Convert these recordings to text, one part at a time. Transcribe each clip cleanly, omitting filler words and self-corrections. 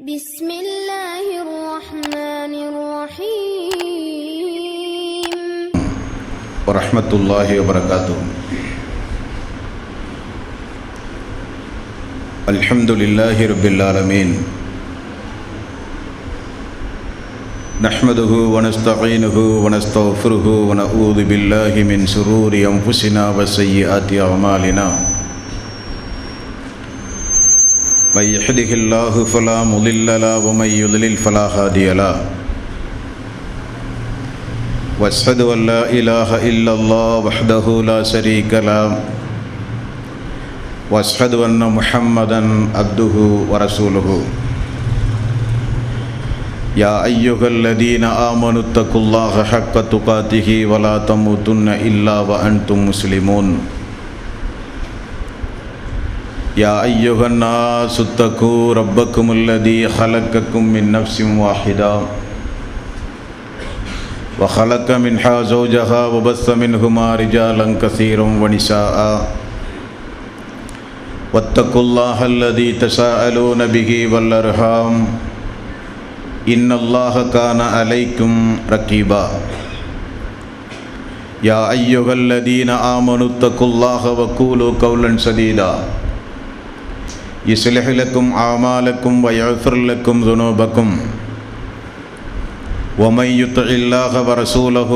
بسم الله الرحمن الرحيم ورحمة الله وبركاته. الحمد لله رب العالمين، نحمده ونستعينه ونستغفره ونعوذ بالله من شرور أنفسنا وسيئات أعمالنا. من يهده الله فلا مضل له ومن يضلل فلا هادي له. واشهد ان لا اله الا الله وحده لا شريك له واشهد ان محمدا عبده ورسوله. يا ايها الذين امنوا اتقوا الله حق تقاته ولا تموتن الا وانتم مسلمون. يا أيها الناس اتقوا ربكم الذي خلقكم من نفس واحدة وخلق منها زوجها وبث منهما رجالا كثيرا ونساء واتقوا الله الذي تساءلون به والأرحام إن الله كان عليكم رقيبا. يا أيها الذين آمنوا اتقوا الله وقولوا قولا سديدا يصلح لكم أعمالكم ويغفر لكم ذنوبكم ومن يطع الله ورسوله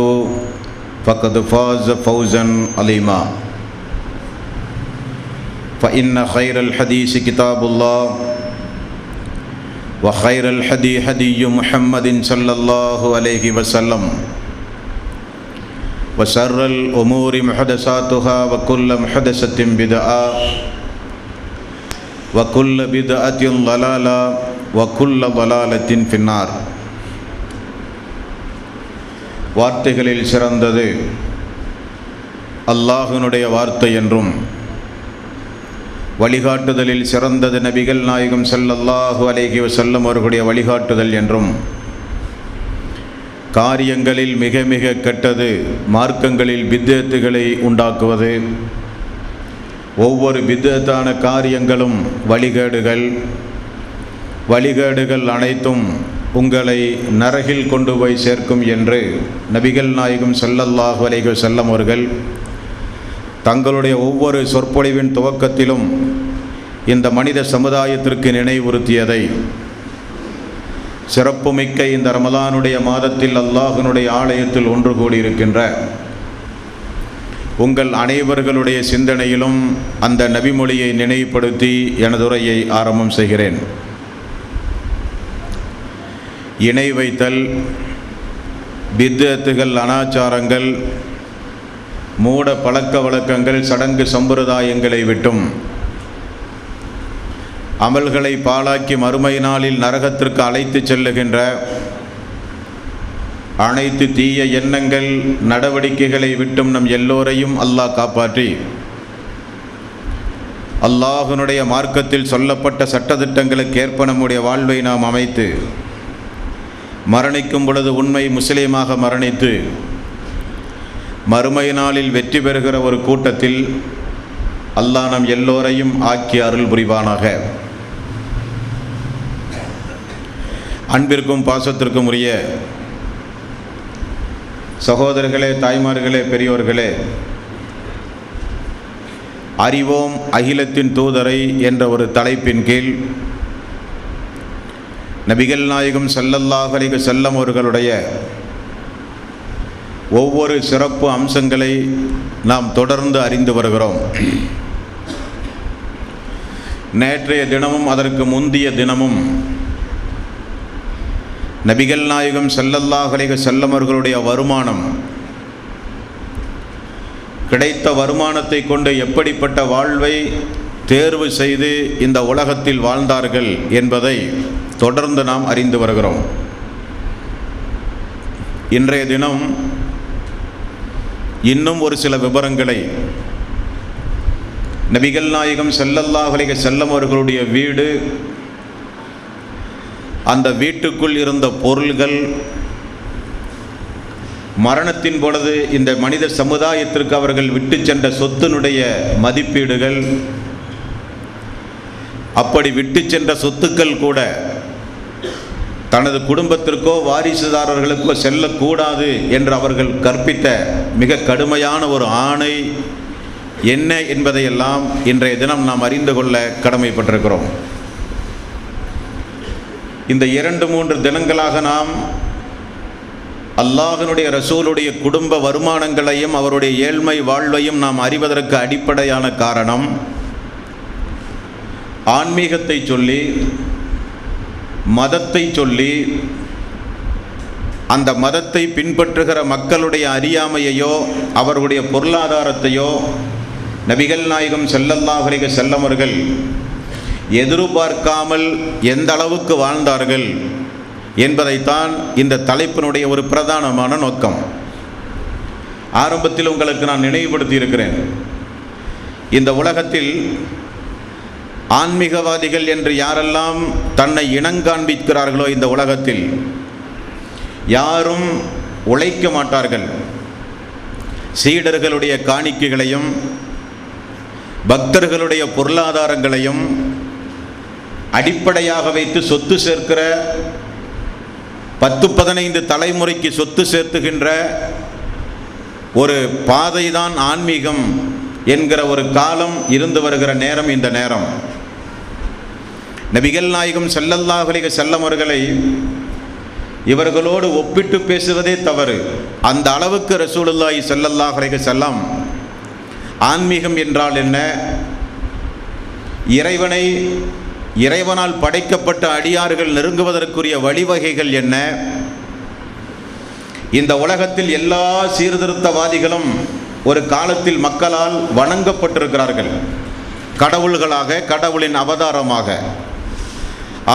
فقد فاز فوزا عظيما. فإن خير الحديث كتاب الله وخير الهدي هدي محمد صلى الله عليه وسلم وشر الأمور محدثاتها وكل محدثة بدعة وكل بدعة ضلالة وكل ضلالة في النار. வார்த்தைகளில் சிறந்தது அல்லாஹ்வினுடைய வார்த்தை என்றும், வழிகாட்டுதலில் சிறந்தது நபிகள் நாயகம் ஸல்லல்லாஹு அலைஹி வஸல்லம் அவர்களுடைய வழிகாட்டுதல் என்றும், காரியங்களில் மிக மிக கெட்டது மார்க்கங்களில் பித்அத்துகளை உண்டாக்குவது, ஒவ்வொரு பித்அத்தான காரியங்களும் வழிகேடுகள் அனைத்தும் உங்களை நரகில் கொண்டு போய் சேர்க்கும் என்று நபிகள் நாயகம் ஸல்லல்லாஹு அலைஹி வஸல்லம் அவர்கள் தங்களுடைய ஒவ்வொரு சொற்பொழிவின் துவக்கத்திலும் இந்த மனித சமுதாயத்திற்கு நினைவுறுத்தியதை, சிறப்புமிக்க இந்த ரமலானுடைய மாதத்தில் அல்லாஹ்வினுடைய ஆலயத்தில் ஒன்று கூடியிருக்கின்ற உங்கள் அனைவர்களுடைய சிந்தனையிலும் அந்த நபிமொழியை நினைவுபடுத்தி எனது உரையை ஆரம்பம் செய்கிறேன். இணை வைத்தல், பித்அத்துகள், அனாச்சாரங்கள், மூட பழக்க வழக்கங்கள், சடங்கு சம்பிரதாயங்களை விட்டும் அமல்களை பாழாக்கி மறுமை நாளில் நரகத்திற்கு அழைத்து செல்லுகின்ற அனைத்து தீய எண்ணங்கள், நடவடிக்கைகளை விட்டும் நம் எல்லோரையும் அல்லாஹ் காப்பாற்றி அல்லாஹ்வினுடைய மார்க்கத்தில் சொல்லப்பட்ட சட்டதிட்டங்களுக்கு ஏற்ப நம்முடைய வாழ்வை நாம் அமைத்து மரணிக்கும் பொழுது உண்மை முஸ்லீமாக மரணித்து மறுமை நாளில் வெற்றி பெறுகிற ஒரு கூட்டத்தில் அல்லாஹ் நம் எல்லோரையும் ஆக்கி அருள் புரிவானாக. அன்பிற்கும் பாசத்திற்கும் உரிய சகோதரர்களே, தாய்மார்களே, பெரியோர்களே, அறிவோம் அகிலத்தின் தூதரை என்ற ஒரு தலைப்பின் கீழ் நபிகள் நாயகம் ஸல்லல்லாஹு அலைஹி வஸல்லம் அவர்களுடைய ஒவ்வொரு சிறப்பு அம்சங்களை நாம் தொடர்ந்து அறிந்து வருகிறோம். நேற்றைய தினமும் அதற்கு முந்திய தினமும் நபிகள் நாயகம் ஸல்லல்லாஹு அலைஹி வஸல்லம் அவர்களுடைய வருமானம், கிடைத்த வருமானத்தை கொண்டு எப்படிப்பட்ட வாழ்வை தேர்வு செய்து இந்த உலகத்தில் வாழ்ந்தார்கள் என்பதை தொடர்ந்து நாம் அறிந்து வருகிறோம். இன்றைய தினம் இன்னும் ஒரு சில விவரங்களை நபிகள் நாயகம் ஸல்லல்லாஹு அலைஹி வஸல்லம் அவர்களுடைய வீடு, அந்த வீட்டுக்குள் இருந்த பொருள்கள், மரணத்தின் பொழுது இந்த மனித சமுதாயத்திற்கு அவர்கள் விட்டு சென்ற சொத்தினுடைய மதிப்பீடுகள், அப்படி விட்டு சென்ற சொத்துக்கள் கூட தனது குடும்பத்திற்கோ வாரிசுதாரர்களுக்கோ செல்லக்கூடாது என்று அவர்கள் கற்பித்த மிக கடுமையான ஒரு ஆணை என்ன என்பதையெல்லாம் இன்றைய தினம் நாம் அறிந்து கொள்ள கடமைப்பட்டிருக்கிறோம். இந்த 2-3 தினங்களாக நாம் அல்லாஹ்வினுடைய ரசூலுடைய குடும்ப வருமானங்களையும் அவருடைய ஏழ்மை வாழ்வையும் நாம் அறிவதற்கு அடிப்படையான காரணம், ஆன்மீகத்தை சொல்லி மதத்தை சொல்லி அந்த மதத்தை பின்பற்றுகிற மக்களுடைய அறியாமையையோ அவர்களுடைய பொருளாதாரத்தையோ நபிகள் நாயகம் ஸல்லல்லாஹு அலைஹி வஸல்லம் அவர்கள் எதிர்பார்க்காமல் எந்த அளவுக்கு வாழ்ந்தார்கள் என்பதைத்தான் இந்த தலைப்பினுடைய ஒரு பிரதானமான நோக்கம். ஆரம்பத்தில் உங்களுக்கு நான் நினைவுபடுத்தி இருக்கிறேன், இந்த உலகத்தில் ஆன்மீகவாதிகள் என்று யாரெல்லாம் தன்னை இனங்காண்பிக்கிறார்களோ இந்த உலகத்தில் யாரும் உழைக்க மாட்டார்கள். சீடர்களுடைய காணிக்கைகளையும் பக்தர்களுடைய பொருளாதாரங்களையும் அடிப்படையாக வைத்து சொத்து சேர்க்கிற 10-15 தலைமுறைக்கு சொத்து சேர்த்துகின்ற ஒரு பாதைதான் ஆன்மீகம் என்கிற ஒரு காலம் இருந்து வருகிற நேரம் இந்த நேரம். நபிகள் நாயகம் ஸல்லல்லாஹு அலைஹி வஸல்லம் அவர்களை இவர்களோடு ஒப்பிட்டு பேசுவதே தவறு. அந்த அளவுக்கு ரசூலுல்லாஹி ஸல்லல்லாஹு அலைஹி வஸல்லம் ஆன்மீகம் என்றால் என்ன, இறைவனால் படைக்கப்பட்ட அடியார்கள் நெருங்குவதற்குரிய வழிவகைகள் என்ன, இந்த உலகத்தில் எல்லா சீர்திருத்தவாதிகளும் ஒரு காலத்தில் மக்களால் வணங்கப்பட்டிருக்கிறார்கள், கடவுள்களாக, கடவுளின் அவதாரமாக.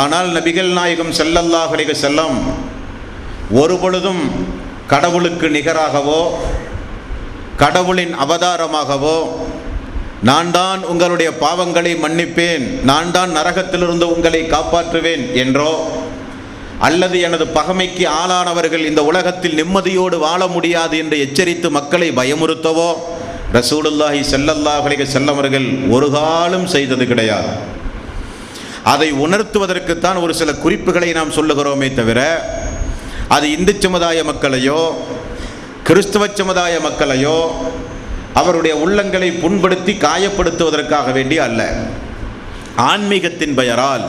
ஆனால் நபிகள் நாயகம் ஸல்லல்லாஹு அலைஹி வஸல்லம் ஒருபொழுதும் கடவுளுக்கு நிகராகவோ கடவுளின் அவதாரமாகவோ நான் தான் உங்களுடைய பாவங்களை மன்னிப்பேன், நான் தான் நரகத்திலிருந்து உங்களை காப்பாற்றுவேன் என்றோ, அல்லது எனது பகைமைக்கு ஆளானவர்கள் இந்த உலகத்தில் நிம்மதியோடு வாழ முடியாது என்று எச்சரித்து மக்களை பயமுறுத்தவோ ரசூலுல்லாஹி ஸல்லல்லாஹு அலைஹி வஸல்லம் அவர்கள் ஒரு காலம் செய்தது கிடையாது. அதை உணர்த்துவதற்குத்தான் ஒரு சில குறிப்புகளை நாம் சொல்லுகிறோமே தவிர அது இந்து சமுதாய மக்களையோ கிறிஸ்தவ சமுதாய மக்களையோ அவருடைய உள்ளங்களை புண்படுத்தி காயப்படுத்துவதற்காக வேண்டி அல்ல. ஆன்மீகத்தின் பெயரால்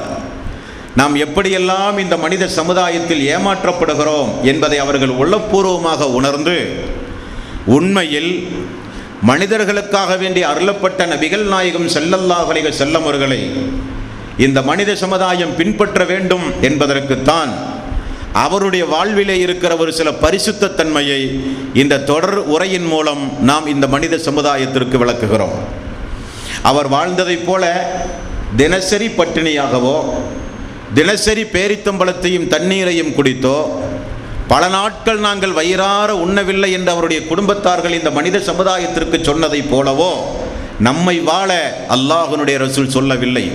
நாம் எப்படியெல்லாம் இந்த மனித சமுதாயத்தில் ஏமாற்றப்படுகிறோம் என்பதை அவர்கள் உள்ளபூர்வமாக உணர்ந்து உண்மையில் மனிதர்களுக்காக வேண்டி அருளப்பட்ட நபிகள் நாயகம் ஸல்லல்லாஹு அலைஹி வஸல்லம் அவர்களை இந்த மனித சமுதாயம் பின்பற்ற வேண்டும் என்பதற்குத்தான் அவருடைய வாழ்விலே இருக்கிற ஒரு சில பரிசுத்த தன்மையை இந்த தொடர் உரையின் மூலம் நாம் இந்த மனித சமுதாயத்திற்கு விளக்குகிறோம். அவர் வாழ்ந்ததைப் போல தினசரி பட்டினியாகவோ தினசரி பேரித்தம்பளத்தையும் தண்ணீரையும் குடித்தோ பல நாட்கள் நாங்கள் வயிறார உண்ணவில்லை என்று அவருடைய குடும்பத்தார்கள் இந்த மனித சமுதாயத்திற்கு சொன்னதைப் போலவோ நம்மை வாழ அல்லாஹ்வினுடைய ரசூல் சொல்லவில்லை.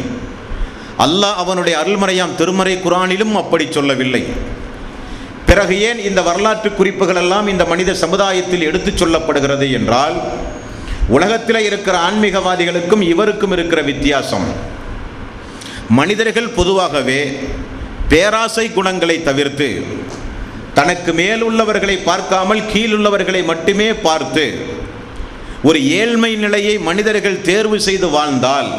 அல்லாஹ் அவனுடைய அருள்மறையாம் திருமறை குர்ஆனிலும் அப்படி சொல்லவில்லை. பிறகு ஏன் இந்த வரலாற்று குறிப்புகள் எல்லாம் இந்த மனித சமுதாயத்தில் எடுத்துச் சொல்லப்படுகிறது என்றால், உலகத்தில் இருக்கிற ஆன்மீகவாதிகளுக்கும் இவருக்கும் இருக்கிற வித்தியாசம், மனிதர்கள் பொதுவாகவே பேராசை குணங்களை தவிர்த்து தனக்கு மேலுள்ளவர்களை பார்க்காமல் கீழுள்ளவர்களை மட்டுமே பார்த்து ஒரு ஏழ்மை நிலையை மனிதர்கள் தேர்வு செய்து வாழ்ந்தால்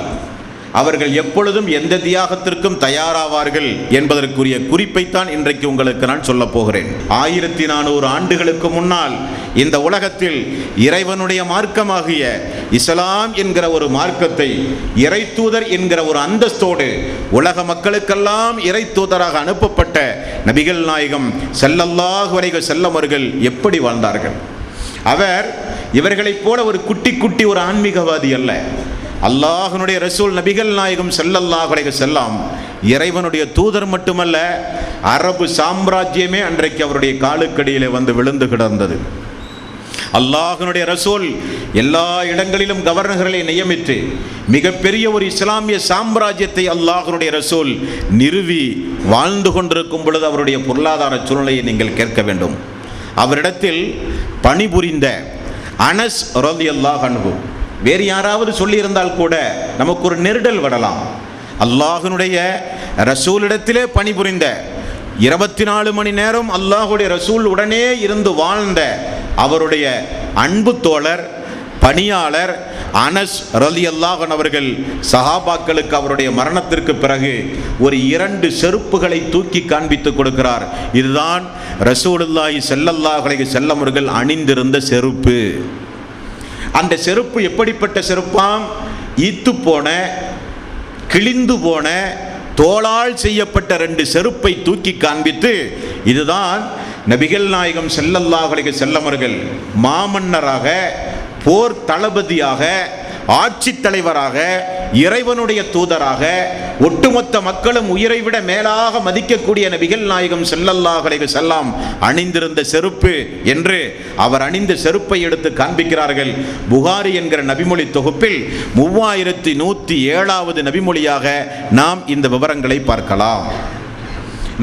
அவர்கள் எப்பொழுதும் எந்த தியாகத்திற்கும் தயாராவார்கள் என்பதற்குரிய குறிப்பைத்தான் இன்றைக்கு உங்களுக்கு நான் சொல்ல போகிறேன். 1400 ஆண்டுகளுக்கு முன்னால் இந்த உலகத்தில் இறைவனுடைய மார்க்கமாகிய இஸ்லாம் என்கிற ஒரு மார்க்கத்தை இறை தூதர் என்கிற ஒரு அந்தஸ்தோடு உலக மக்களுக்கெல்லாம் இறை தூதராக அனுப்பப்பட்ட நபிகள் நாயகம் ஸல்லல்லாஹு அலைஹி வஸல்லம் அவர்கள் எப்படி வாழ்ந்தார்கள்? அவர் இவர்களைப் போல ஒரு குட்டி ஒரு ஆன்மீகவாதி அல்ல. அல்லாஹ்வினுடைய ரசூல் நபிகள் நாயகம் ஸல்லல்லாஹு அலைஹி வஸல்லம் இறைவனுடைய தூதர் மட்டுமல்ல, அரபு சாம்ராஜ்யமே அன்றைக்கு அவருடைய காலுக்கடியிலே வந்து விழுந்து கிடந்தது. அல்லாஹ்வினுடைய ரசூல் எல்லா இடங்களிலும் கவர்னர்களை நியமித்து மிகப்பெரிய ஒரு இஸ்லாமிய சாம்ராஜ்யத்தை அல்லாஹ்வினுடைய ரசூல் நிறுவி வாழ்ந்து கொண்டிருக்கும் பொழுது அவருடைய பொருளாதார சூழ்நிலையை நீங்கள் கேட்க வேண்டும். அவரிடத்தில் பணிபுரிந்த அனஸ் ரலியல்லாஹு அன்ஹு வேறு யாராவது சொல்லியிருந்தால் கூட நமக்கு ஒரு நெருடல் வரலாம். அல்லாஹ்வினுடைய ரசூலிடத்திலே பணிபுரிந்த 24 மணி நேரம் அல்லாஹ்வுடைய ரசூல் உடனே இருந்து வாழ்ந்த அவருடைய அன்பு தோழர் பணியாளர் அனஸ் ரலியல்லாஹு அன்ஹு அவர்கள் சஹாபாக்களுக்கு அவருடைய மரணத்திற்கு பிறகு ஒரு 2 செருப்புகளை தூக்கி காண்பித்து கொடுக்கிறார். இதுதான் ரசூலுல்லாஹி ஸல்லல்லாஹு அலைஹி வஸல்லம் அவர்கள் அணிந்திருந்த செருப்பு. அந்த செருப்பு எப்படிப்பட்ட செருப்பாம்? ஈத்து போன கிழிந்து போன தோளால் செய்யப்பட்ட 2 செருப்பை தூக்கி காண்பித்து, இதுதான் நபிகள் நாயகம் ஸல்லல்லாஹு அலைஹி வஸல்லம் அவர்கள் மாமன்னராக, போர் தளபதியாக, ஆட்சி தலைவராக, இறைவனுடைய தூதராக, ஒட்டுமொத்த மக்களும் உயிரை விட மேலாக மதிக்கக்கூடிய நபிகள் நாயகம் ஸல்லல்லாஹு அலைஹி வஸல்லம் அணிந்திருந்த செருப்பு என்று அவர் அணிந்த செருப்பை எடுத்து காண்பிக்கிறார்கள். புகாரி என்கிற நபிமொழி தொகுப்பில் 3107வது நபிமொழியாக நாம் இந்த விவரங்களை பார்க்கலாம்.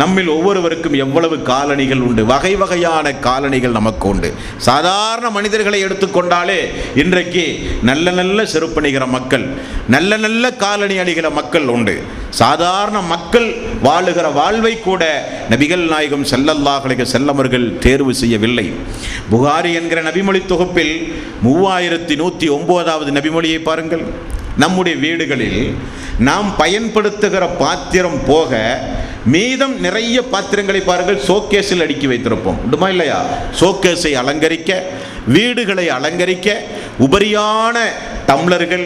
நம்மில் ஒவ்வொருவருக்கும் எவ்வளவு காலணிகள் உண்டு, வகை வகையான காலணிகள் நமக்கு உண்டு. சாதாரண மனிதர்களை எடுத்துக்கொண்டாலே இன்றைக்கு நல்ல நல்ல செருப்பணிகிற மக்கள், நல்ல நல்ல காலணி அணிகிற மக்கள் உண்டு. சாதாரண மக்கள் வாழுகிற வாழ்வை கூட நபிகள் நாயகம் ஸல்லல்லாஹு அலைஹி வஸல்லம் அவர்கள் தேர்வு செய்யவில்லை. புகாரி என்கிற நபிமொழி தொகுப்பில் 3109வது நபிமொழியை பாருங்கள். நம்முடைய வீடுகளில் நாம் பயன்படுத்துகிற பாத்திரம் போக மீதம் நிறைய பாத்திரங்களை பாருங்கள், ஷோகேஸில் அடுக்கி வைத்திருப்போம். உண்டுமா இல்லையா? ஷோகேஸை அலங்கரிக்க, வீடுகளை அலங்கரிக்க உபரியான டம்ளர்கள்,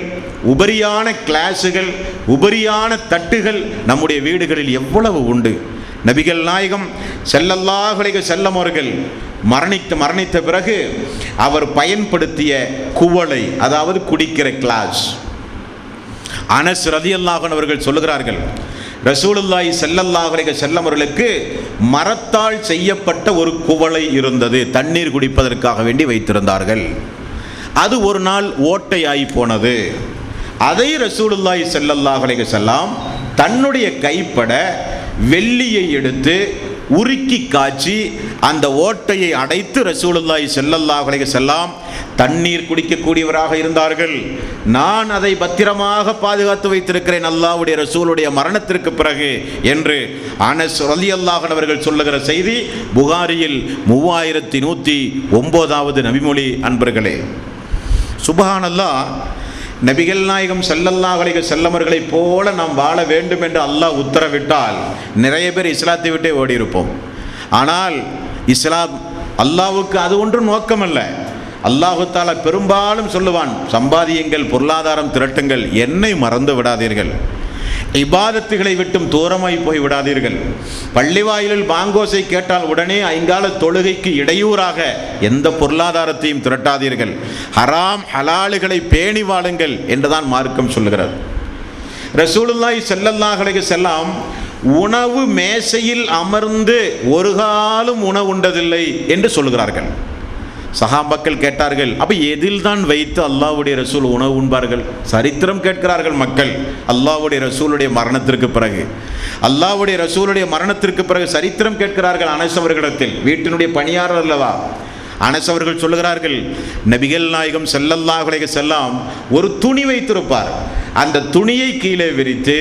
உபரியான கிளாஸுகள், உபரியான தட்டுகள் நம்முடைய வீடுகளில் எவ்வளவு உண்டு. நபிகள் நாயகம் ஸல்லல்லாஹு அலைஹி வஸல்லம் அவர்கள் மரணித்த பிறகு அவர் பயன்படுத்திய குவளை, அதாவது குடிக்கிற கிளாஸ், அனஸ் ரலியல்லாஹு அன்ஹு அவர்கள் சொல்லுகிறார்கள், ரசூலுல்லாஹி ஸல்லல்லாஹு அலைஹி வஸல்லம் அவர்களுக்கு மரத்தால் செய்யப்பட்ட ஒரு குவளை இருந்தது, தண்ணீர் குடிப்பதற்காக வேண்டி வைத்திருந்தார்கள். அது ஒரு நாள் ஓட்டையாகி போனது. அதை ரசூலுல்லாஹி ஸல்லல்லாஹு அலைஹி வஸல்லம் தன்னுடைய கைப்பட வெள்ளியை எடுத்து உருக்கி காய்ச்சி அந்த ஓட்டையை அடைத்து ரசூலுல்லாஹி ஸல்லல்லாஹு அலைஹி வஸல்லம் தண்ணீர் குடிக்கக்கூடியவராக இருந்தார்கள். நான் அதை பத்திரமாக பாதுகாத்து வைத்திருக்கிறேன் அல்லாஹ்வுடைய ரசூலுடைய மரணத்திற்கு பிறகு என்று அனஸ் ரலியல்லாஹு அன்ஹு அவர்கள் சொல்லுகிற செய்தி புகாரியில் 3109வது நபிமொழி. அன்பர்களே, சுப்ஹானல்லாஹ், நபிகள் நாயகம் ஸல்லல்லாஹு அலைஹி வஸல்லம் அவர்களைப் போல நாம் வாழ வேண்டும் என்று அல்லாஹ் உத்தரவிட்டால் நிறைய பேர் இஸ்லாத்தை விட்டே ஓடி இருப்போம். ஆனால் இஸ்லாம் அல்லாஹ்வுக்கு அது ஒன்றும் நோக்கமல்ல. அல்லாஹு தஆலா பெரும்பாலும் சொல்லுவான், சம்பாதியுங்கள், பொருளாதாரம் திரட்டுங்கள், என்னை மறந்து விடாதீர்கள், இபாதத்துகளை விட்டும் தூரமாய் போய் விடாதீர்கள், பள்ளிவாயிலில் பாங்கோசை கேட்டால் உடனே ஐங்கால தொழுகைக்கு இடையூறாக எந்த பொருளாதாரத்தையும் திரட்டாதீர்கள், ஹராம் ஹலாலுகளை பேணி வாழுங்கள் என்றுதான் மார்க்கம் சொல்லுகிறது. ரசூலுல்லாஹி ஸல்லல்லாஹு அலைஹி வஸல்லம் உணவு மேசையில் அமர்ந்து ஒரு காலம் உணவு உண்டதில்லை என்று சொல்லுகிறார்கள். சஹாபாக்கள் கேட்டார்கள், அப்போ எதில் தான் வைத்து அல்லாஹ்வுடைய ரசூல் உணவு உண்பார்கள்? சரித்திரம் கேட்கிறார்கள் மக்கள். அல்லாஹ்வுடைய ரசூலுடைய மரணத்திற்கு பிறகு, அல்லாஹ்வுடைய ரசூலுடைய மரணத்திற்கு பிறகு சரித்திரம் கேட்கிறார்கள் அனஸ் அவர்களிடத்தில். வீட்டினுடைய பணியாளர் அல்லவா அனஸ் அவர்கள் சொல்லுகிறார்கள், நபிகள் நாயகம் ஸல்லல்லாஹு அலைஹி வஸல்லம் ஒரு துணி வைத்திருப்பார். அந்த துணியை கீழே விரித்து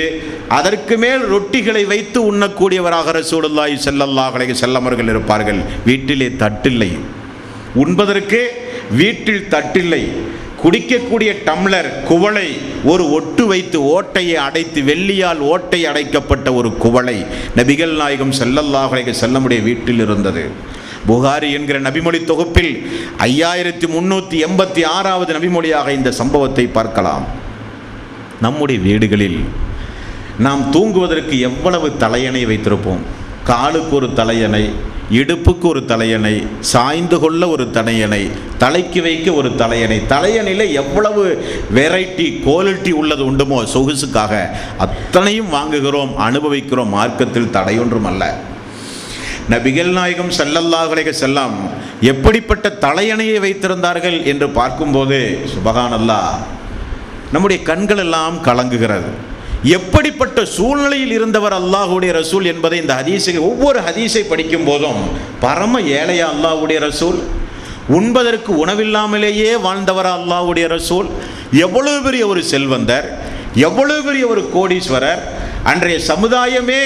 அதற்கு மேல் ரொட்டிகளை வைத்து உண்ணக்கூடியவராக ரசூலுல்லாஹி ஸல்லல்லாஹு அலைஹி வஸல்லம் அவர்கள் இருப்பார்கள். வீட்டிலே தட்டில்லை, உண்பதற்கு வீட்டில் தட்டில்லை, குடிக்கக்கூடிய டம்ளர் குவளை ஒரு ஒட்டு வைத்து ஓட்டையை அடைத்து, வெள்ளியால் ஓட்டை அடைக்கப்பட்ட ஒரு குவளை நபிகள் நாயகம் ஸல்லல்லாஹு அலைஹி வஸல்லம் உடைய வீட்டில் இருந்தது. புகாரி என்கிற நபிமொழி தொகுப்பில் 5386வது நபிமொழியாக இந்த சம்பவத்தை பார்க்கலாம். நம்முடைய வீடுகளில் நாம் தூங்குவதற்கு எவ்வளவு தலையணை வைத்திருப்போம். காலுக்கு ஒரு தலையணை, இடுப்புக்கு ஒரு தலையணை, சாய்ந்து கொள்ள ஒரு தலையணை, தலைக்கு வைக்க ஒரு தலையணை. தலையணையில் எவ்வளவு வெரைட்டி குவாலிட்டி உள்ளது உண்டுமோ சொகுசுக்காக அத்தனையும் வாங்குகிறோம், அனுபவிக்கிறோம். மார்க்கத்தில் தடையொன்றும் அல்ல. நபிகள் நாயகம் ஸல்லல்லாஹு அலைஹி வஸல்லம் எப்படிப்பட்ட தலையணையை வைத்திருந்தார்கள் என்று பார்க்கும்போது சுப்ஹானல்லாஹ், நம்முடைய கண்கள் எல்லாம் கலங்குகிறது. எப்படிப்பட்ட சூழ்நிலையில் இருந்தவர் அல்லாஹ்வுடைய ரசூல் என்பதை இந்த ஹதீஸை, ஒவ்வொரு ஹதீஸை படிக்கும் போதும் பரம ஏழையா அல்லாஹ்வுடைய ரசூல், உண்பதற்கு உணவில்லாமலேயே வாழ்ந்தவரா அல்லாஹ்வுடைய ரசூல், எவ்வளவு பெரிய ஒரு செல்வந்தர், எவ்வளவு பெரிய ஒரு கோடீஸ்வரர், அன்றைய சமுதாயமே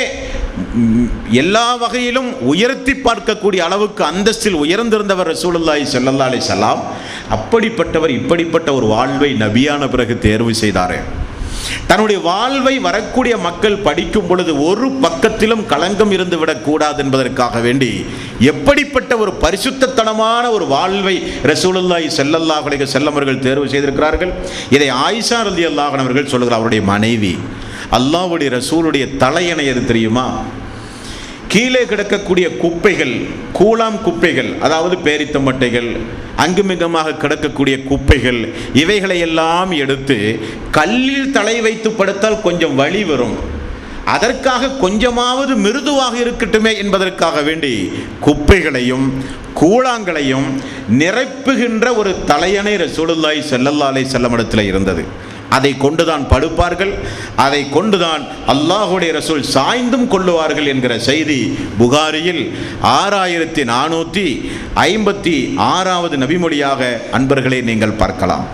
எல்லா வகையிலும் உயர்த்தி பார்க்கக்கூடிய அளவுக்கு அந்தஸ்தில் உயர்ந்திருந்தவர் ரசூலுல்லாஹி ஸல்லல்லாஹு அலைஹி வஸல்லம். அப்படிப்பட்டவர் இப்படிப்பட்ட ஒரு வாழ்வை நபியான பிறகு தேர்வு செய்தார். தன்னுடைய வாழ்வை வரக்கூடிய மக்கள் படிக்கும் பொழுது ஒரு பக்கத்திலும் களங்கம் இருந்து விடக்கூடாது என்பதற்காக வேண்டி எப்படிப்பட்ட ஒரு பரிசுத்தத்தனமான ஒரு வாழ்வை ரசூலுல்லாஹி ஸல்லல்லாஹு அலைஹி வஸல்லம் அவர்கள் தேர்வு செய்திருக்கிறார்கள். இதை ஆயிஷா ரலியல்லாஹு அன்ஹா அவர்கள் சொல்கிறார். அவருடைய மனைவி, அல்லாஹ்வுடைய ரசூலுடைய தலையணை எது தெரியுமா? கீழே கிடக்கக்கூடிய குப்பைகள், கூழாம் குப்பைகள், அதாவது பேரித்தம்பட்டைகள், அங்குமிங்குமாக கிடக்கக்கூடிய குப்பைகள், இவைகளை எல்லாம் எடுத்து கல்லில் தலை வைத்து படுத்தால் கொஞ்சம் வலி வரும், அதற்காக கொஞ்சமாவது மிருதுவாக இருக்கட்டுமே என்பதற்காக வேண்டி குப்பைகளையும் கூழாங்களையும் நிரப்புகின்ற ஒரு தலையணை ரசூலுல்லாஹி ஸல்லல்லாஹு அலைஹி வஸல்லம் இடத்தில் இருந்தது. அதை கொண்டுதான் படுப்பார்கள், அதை கொண்டுதான் அல்லாஹ்வுடைய ரசூல் சாய்ந்தும் கொள்ளுவார்கள் என்கிற செய்தி புகாரியில் 6456வது நபிமொழியாக அன்பர்களே நீங்கள் பார்க்கலாம்.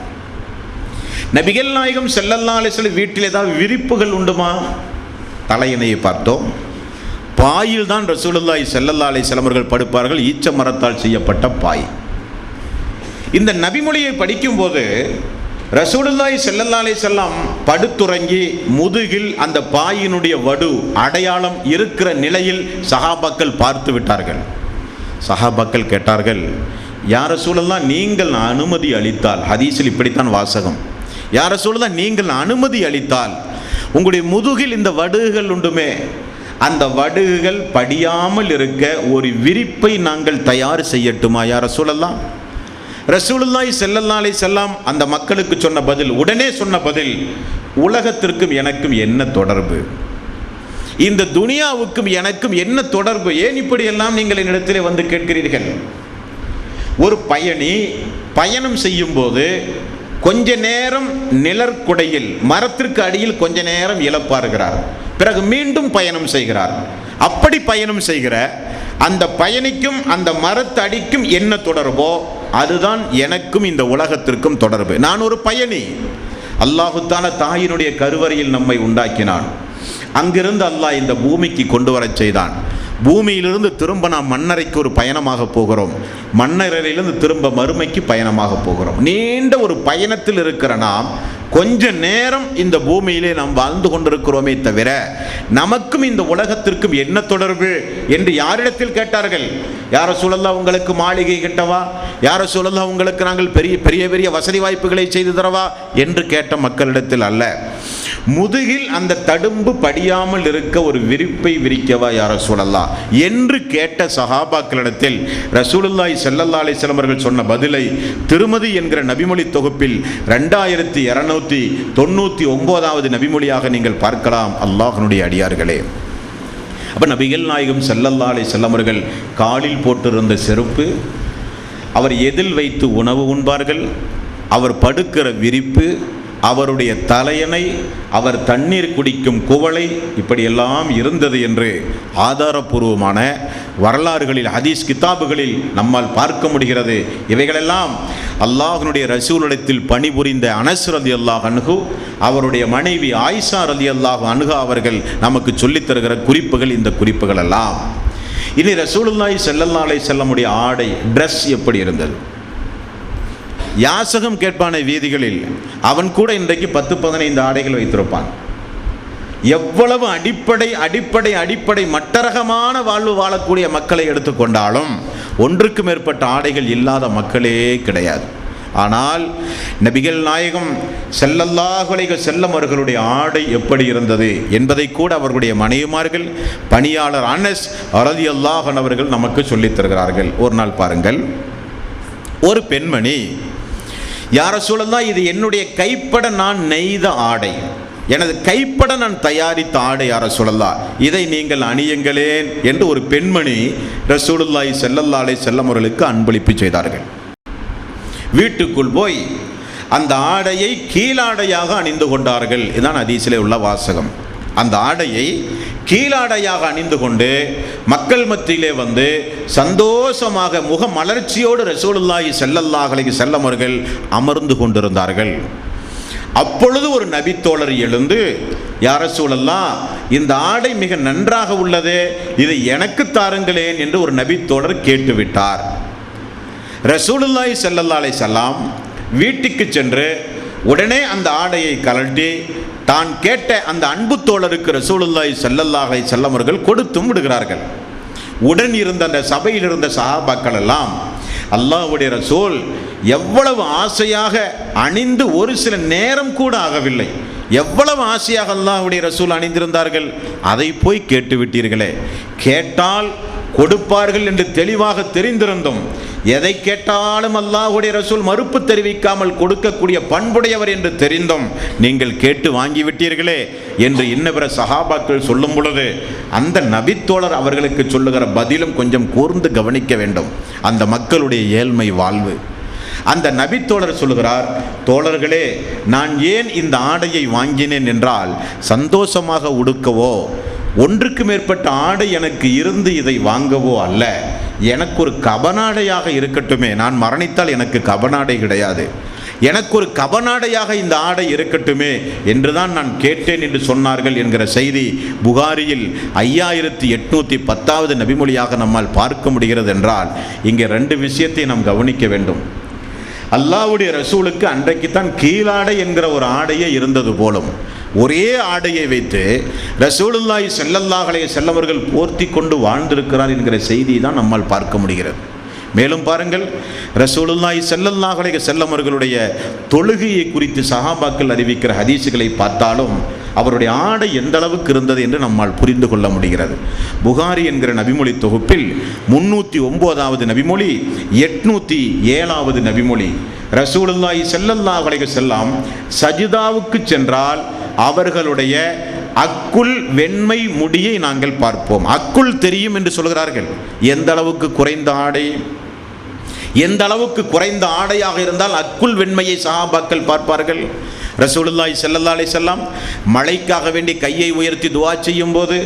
நபிகள் நாயகம் ஸல்லல்லாஹு அலைஹி வஸல்லம் வீட்டில் ஏதாவது விரிப்புகள் உண்டுமா? தலையணையை பார்த்தோம். பாயில் தான் ரசூலுல்லாஹி ஸல்லல்லாஹு அலைஹி வஸல்லம் அவர்கள் படுப்பார்கள், ஈச்ச மரத்தால் செய்யப்பட்ட பாய். இந்த நபிமொழியை படிக்கும்போது ரசூலுல்லாஹி ஸல்லல்லாஹு அலைஹி வஸல்லம் படுத்துறங்கி முதுகில் அந்த பாயினுடைய வடு அடையாளம் இருக்கிற நிலையில் சஹாபாக்கள் பார்த்து விட்டார்கள். சஹாபாக்கள் கேட்டார்கள், யா ரசூலல்லாஹ் நீங்கள் அனுமதி அளித்தால், ஹதீஸில் இப்படித்தான் வாசகம், யா ரசூலல்லாஹ் நீங்கள் அனுமதி அளித்தால் உங்களுடைய முதுகில் இந்த வடுகள் உண்டுமே, அந்த வடுகள் படியாமல் இருக்க ஒரு விரிப்பை நாங்கள் தயார் செய்யட்டுமா யா ரசூலல்லாஹ்? ரசூலுல்லாஹி ஸல்லல்லாஹு அலைஹி வஸல்லம் அந்த மக்களுக்கு சொன்ன பதில், உடனே சொன்ன பதில், உலகத்திற்கும் எனக்கும் என்ன தொடர்பு? இந்த துனியாவுக்கும் எனக்கும் என்ன தொடர்பு? ஏன் இப்படியெல்லாம் நீங்கள் என்னிடத்திலே வந்து கேட்கிறீர்கள்? ஒரு பயணி பயணம் செய்யும் போது கொஞ்ச நேரம் நிழற்குடையில் மரத்திற்கு அடியில் கொஞ்ச நேரம் இளைப்பாறுகிறார், பிறகு மீண்டும் பயணம் செய்கிறார். அப்படி பயணம் செய்கிற அந்த பயணிக்கும் அந்த மரத்தடிக்கும் என்ன தொடர்போ அதுதான் எனக்கும் இந்த உலகத்திற்கும் தொடர்பு. நான் ஒரு பயணி. அல்லாஹு தஆலா தாயினுடைய கருவறையில் நம்மை உண்டாக்கினான். அங்கிருந்து அல்லாஹ் இந்த பூமிக்கு கொண்டு வரச் செய்தான். பூமியிலிருந்து திரும்ப நாம் மண்ணறைக்கு ஒரு பயணமாக போகிறோம், மண்ணறையிலிருந்து திரும்ப மறுமைக்கு பயணமாக போகிறோம். நீண்ட ஒரு பயணத்தில் இருக்கிற நாம் கொஞ்ச நேரம் இந்த பூமியிலே நாம் வாழ்ந்து கொண்டிருக்கிறோமே தவிர நமக்கும் இந்த உலகத்திற்கும் என்ன தொடர்பு என்று யாரிடத்தில் கேட்டார்கள்? யா ரசூலல்லாஹ் உங்களுக்கு மாளிகை கட்டவா, யா ரசூலல்லாஹ் உங்களுக்கு நாங்கள் பெரிய பெரிய பெரிய வசதி வாய்ப்புகளை செய்து தரவா என்று கேட்ட மக்களிடத்தில் அல்ல. முதுகில் அந்த தடும்பு படியாமல் இருக்க ஒரு விரிப்பை விரிக்கவா யா ரசூலல்லாஹ் என்று கேட்ட சஹாபாக்களிடத்தில் ரசூலுல்லாஹி ஸல்லல்லாஹு அலைஹி வஸல்லம் அவர்கள் சொன்ன பதிலை திருமதி என்கிற நபிமொழி தொகுப்பில் 2299வது நபிமொழியாக நீங்கள் பார்க்கலாம். அல்லாஹ்வுடைய அடியார்களே, அப்ப நபிகள் நாயகம் ஸல்லல்லாஹு அலைஹி வஸல்லம் அவர்கள் காலில் போட்டிருந்த செருப்பு, அவர் எதில் வைத்து உணவு உண்பார்கள், அவர் படுக்கிற விரிப்பு, அவருடைய தலையணை, அவர் தண்ணீர் குடிக்கும் குவளை, இப்படியெல்லாம் இருந்தது என்று ஆதாரபூர்வமான வரலாறுகளில் ஹதீஸ் கிதாபுகளில் நம்மால் பார்க்க முடிகிறது. இவைகளெல்லாம் அல்லாஹ்வுடைய ரசூலிடத்தில் பணிபுரிந்த அனஸ் ரலியல்லாஹு அன்ஹு, அவருடைய மனைவி ஆயிஷா ரலியல்லாஹு அன்ஹா அவர்கள் நமக்கு சொல்லித் தருகிற குறிப்புகள் இந்த குறிப்புகள் எல்லாம். இனி ரசூலுல்லாஹி ஸல்லல்லாஹு அலைஹி வஸல்லம் உடைய ஆடை, ட்ரெஸ் எப்படி இருந்தது? யாசகம் கேட்பான வீதிகளில் அவன் கூட இன்றைக்கு 10-15 ஆடைகள் வைத்திருப்பான். எவ்வளவு அடிப்படை அடிப்படை அடிப்படை மட்டரகமான வாழ்வு வாழக்கூடிய மக்களை எடுத்துக்கொண்டாலும் ஒன்றுக்கு மேற்பட்ட ஆடைகள் இல்லாத மக்களே கிடையாது. ஆனால் நபிகள் நாயகம் ஸல்லல்லாஹு அலைஹி வஸல்லம் அவர்களுடைய ஆடை எப்படி இருந்தது என்பதை கூட அவர்களுடைய மனைவிமார்கள், பணியாளர் அனஸ் ரலியல்லாஹு அன்ஹு அவர்கள் நமக்கு சொல்லித் தருகிறார்கள். ஒரு நாள் பாருங்கள், ஒரு பெண்மணி, யா ரசூலல்லாஹ் இது என்னுடைய கைப்பட நான் நெய்த ஆடை, எனது கைப்பட நான் தயாரித்த ஆடை யா ரசூலல்லாஹ், இதை நீங்கள் அணியுங்களேன் என்று ஒரு பெண்மணி ரசூலுல்லாஹி ஸல்லல்லாஹு அலைஹி வஸல்லம் அவர்களுக்கு அன்பளிப்பு செய்தார்கள். வீட்டுக்குள் போய் அந்த ஆடையை கீழாடையாக அணிந்து கொண்டார்கள். இதுதான் ஹதீஸிலே உள்ள வாசகம். அந்த ஆடையை கீழாடையாக அணிந்து கொண்டு மக்கள் மத்தியிலே வந்து சந்தோஷமாக முக மலர்ச்சியோடு ரசூலுல்லாஹி ஸல்லல்லாஹு அலைஹி வஸல்லம் அவர்கள் அமர்ந்து கொண்டிருந்தார்கள். அப்பொழுது ஒரு நபித்தோழர் எழுந்து, யா ரசூலல்லாஹ், இந்த ஆடை மிக நன்றாக உள்ளதே, இதை எனக்கு தாருங்களேன் என்று ஒரு நபித்தோழர் கேட்டுவிட்டார். ரசூலுல்லாஹி ஸல்லல்லாஹு அலைஹி வஸல்லம் வீட்டுக்கு சென்று உடனே அந்த ஆடையை கழட்டி தான் கேட்ட அந்த அன்பு தோழருக்கு ரசூலுல்லாஹி ஸல்லல்லாஹு அலைஹி வஸல்லம் அவர்கள் கொடுத்தும் விடுகிறார்கள். உடன் இருந்த அந்த சபையில் இருந்த சஹாபாக்கள் எல்லாம், அல்லாஹ்வுடைய ரசூல் எவ்வளவு ஆசையாக அணிந்து ஒரு சில நேரம் கூட ஆகவில்லை, எவ்வளவு ஆசையாக அல்லாஹ்வுடைய ரசூல் அணிந்திருந்தார்கள், அதை போய் கேட்டு விட்டீர்களே. கேட்டால் கொடுப்பார்கள் என்று தெளிவாக தெரிந்திருந்தும் எதை கேட்டாலும் அல்லாஹ்வுடைய ரசூல் மறுப்பு தெரிவிக்காமல் கொடுக்கக்கூடிய பண்புடையவர் என்று தெரிந்தும் நீங்கள் கேட்டு வாங்கிவிட்டீர்களே என்று இன்னபிற சஹாபாக்கள் சொல்லும் பொழுது அந்த நபித்தோழர் அவர்களுக்கு சொல்லுகிற பதிலும் கொஞ்சம் கூர்ந்து கவனிக்க வேண்டும். அந்த மக்களுடைய ஏழ்மை வாழ்வு. அந்த நபித்தோழர் சொல்லுகிறார், தோழர்களே, நான் ஏன் இந்த ஆடையை வாங்கினேன் என்றால் சந்தோஷமாக உடுக்கவோ, ஒன்றுக்கு மேற்பட்ட ஆடை எனக்கு இருந்து இதை வாங்கவோ அல்ல, எனக்கு ஒரு கபனாடையாக இருக்கட்டுமே, நான் மரணித்தால் எனக்கு கபனாடை கிடையாது, எனக்கு ஒரு கபனாடையாக இந்த ஆடை இருக்கட்டுமே என்றுதான் நான் கேட்டேன் என்று சொன்னார்கள் என்கிற செய்தி புகாரியில் 5810வது நபிமொழியாக நம்மால் பார்க்க முடிகிறது. என்றால் இங்கே ரெண்டு விஷயத்தை நாம் கவனிக்க வேண்டும். அல்லாஹ்வுடைய ரசூலுக்கு அன்றைக்குத்தான் கீழாடை என்கிற ஒரு ஆடையே இருந்தது போலும் ஒரே ஆடையை வைத்து ரசூலுல்லாஹி ஸல்லல்லாஹு அலைஹி வஸல்லம் அவர்கள் போர்த்தி கொண்டு வாழ்ந்திருக்கிறார் என்கிற செய்தியை தான் நம்மால் பார்க்க முடிகிறது. மேலும் பாருங்கள், ரசூலுல்லாஹி ஸல்லல்லாஹு அலைஹி வஸல்லம் அவர்களுடைய தொழுகையை குறித்து சஹாபாக்கள் அறிவிக்கிற ஹதீஸுகளை பார்த்தாலும் அவருடைய ஆடை எந்த அளவுக்கு இருந்தது என்று நம்மால் புரிந்து கொள்ள முடிகிறது. புகாரி என்கிற நபிமொழி தொகுப்பில் 309வது நபிமொழி, 807வது நபிமொழி, ரசூலுல்லாஹி ஸல்லல்லாஹு அலைஹி வஸல்லம் சஜிதாவுக்கு சென்றால் அவர்களுடைய அக்குல் வெண்மை முடியை நாங்கள் பார்ப்போம். அக்குல் தெரியும் என்று சொல்கிறார்கள். எந்த அளவுக்கு குறைந்த ஆடை, எந்த அளவுக்கு குறைந்த ஆடையாக இருந்தால் அக்குல் வெண்மையை சஹாபாக்கள் பார்ப்பார்கள். ரசூலுல்லாஹி ஸல்லல்லாஹு அலைஹி வஸல்லம் மழைக்காக வேண்டி கையை உயர்த்தி துஆ செய்யும் போது,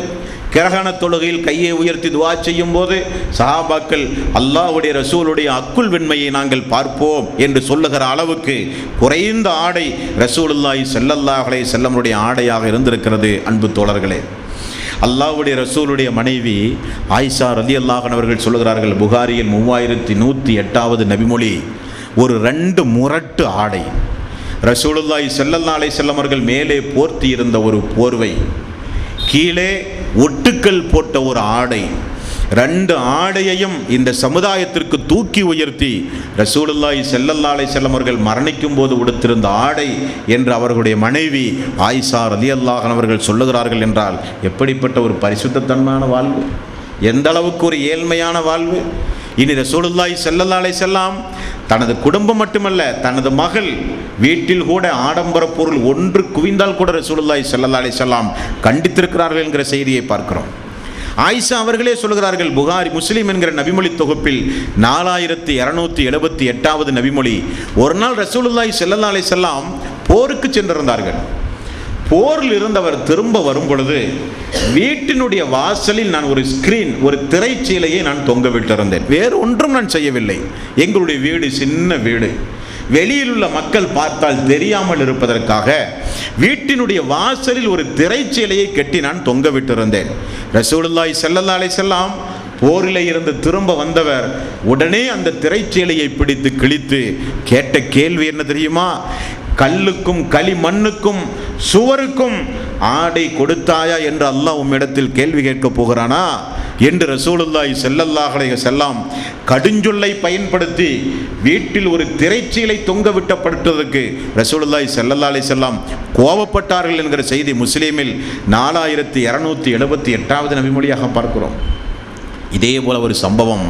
கிரகண தொழுகையில் கையை உயர்த்தி துஆ செய்யும் போது சஹாபாக்கள் அல்லாஹ்வுடைய ரசூலுடைய அக்குல் வெண்மையை நாங்கள் பார்ப்போம் என்று சொல்லுகிற அளவுக்கு குறைந்த ஆடை ரசூலுல்லாஹி ஸல்லல்லாஹு அலைஹி வஸல்லமுடைய ஆடையாக இருந்திருக்கிறது. அன்பு தோழர்களே, அல்லாஹ்வுடைய ரசூலுடைய மனைவி ஆயிஷா ரலியல்லாஹு அன்ஹா அவர்கள் சொல்லுகிறார்கள், புகாரியில் 3108வது நபிமொழி, ஒரு 2 முரட்டு ஆடை, ரசூலுல்லாஹி ஸல்லல்லாஹு அலைஹி வஸல்லம் அவர்கள் மேலே போர்த்தி இருந்த ஒரு போர்வை, கீழே ஒட்டுக்கள் போட்ட ஒரு ஆடை, 2 ஆடையையும் இந்த சமுதாயத்திற்கு தூக்கி உயர்த்தி ரசூலுல்லாஹி ஸல்லல்லாஹு அலைஹி வஸல்லம் அவர்கள் மரணிக்கும் போது உடுத்திருந்த ஆடை என்று அவர்களுடைய மனைவி ஆயிஷா ரலியல்லாஹு அன்ஹா அவர்கள் சொல்லுகிறார்கள். என்றால் எப்படிப்பட்ட ஒரு பரிசுத்தத்தன்மையான வாழ்வு, எந்த அளவுக்கு ஒரு ஏழ்மையான வாழ்வு. இனி ரசூலுல்லாஹி ஸல்லல்லாஹு அலைஹி வஸல்லம் தனது குடும்பம் மட்டுமல்ல, தனது மகள் வீட்டில் கூட ஆடம்பர பொருள் ஒன்று குவிந்தால் கூட ரசூலுல்லாஹி ஸல்லல்லாஹு அலைஹி வஸல்லம் கண்டித்திருக்கிறார்கள் என்கிற செய்தியை பார்க்கிறோம். ஆயிஷா அவர்களே சொல்கிறார்கள், புகாரி முஸ்லிம் என்கிற நபிமொழி தொகுப்பில் 4278வது நபிமொழி, ஒரு நாள் ரசூலுல்லாஹி ஸல்லல்லாஹு அலைஹி வஸல்லம் போருக்கு சென்றிருந்தார்கள். போரில் இருந்தவர் திரும்ப வரும் பொழுது வீட்டினுடைய வாசலில் நான் ஒரு ஸ்கிரீன், ஒரு திரைச்சீலையை நான் தொங்க விட்டிருந்தேன். வேறு ஒன்றும் நான் செய்யவில்லை. எங்களுடைய வீடு சின்ன வீடு, வெளியில் உள்ள மக்கள் பார்த்தால் தெரியாமல் இருப்பதற்காக வீட்டினுடைய வாசலில் ஒரு திரைச்சீலையை கட்டி நான் தொங்க விட்டிருந்தேன். ரசூலுல்லாஹி ஸல்லல்லாஹு அலைஹி வஸல்லம் போரிலே இருந்து திரும்ப வந்தவர் உடனே அந்த திரைச்சீலையை பிடித்து கிழித்து கேட்ட கேள்வி என்ன தெரியுமா? கல்லுக்கும் களிமண்ணுக்கும் சுவருக்கும் ஆடை கொடுத்தாயா என்று அல்லாஹ் உம்மிடத்தில் கேள்வி கேட்கப் போகிறானா என்று ரசூலுல்லாஹி ஸல்லல்லாஹு அலைஹி வஸல்லம் கடுஞ்சொல்லை பயன்படுத்தி வீட்டில் ஒரு திரைச்சீலை தொங்க விட்டப்படுவதற்கு ரசூலுல்லாஹி ஸல்லல்லாஹு அலைஹி வஸல்லம் கோபப்பட்டார்கள் என்கிற செய்தி முஸ்லிமில் 4278வது நபிமொழியாக பார்க்கிறோம். இதே போல ஒரு சம்பவம்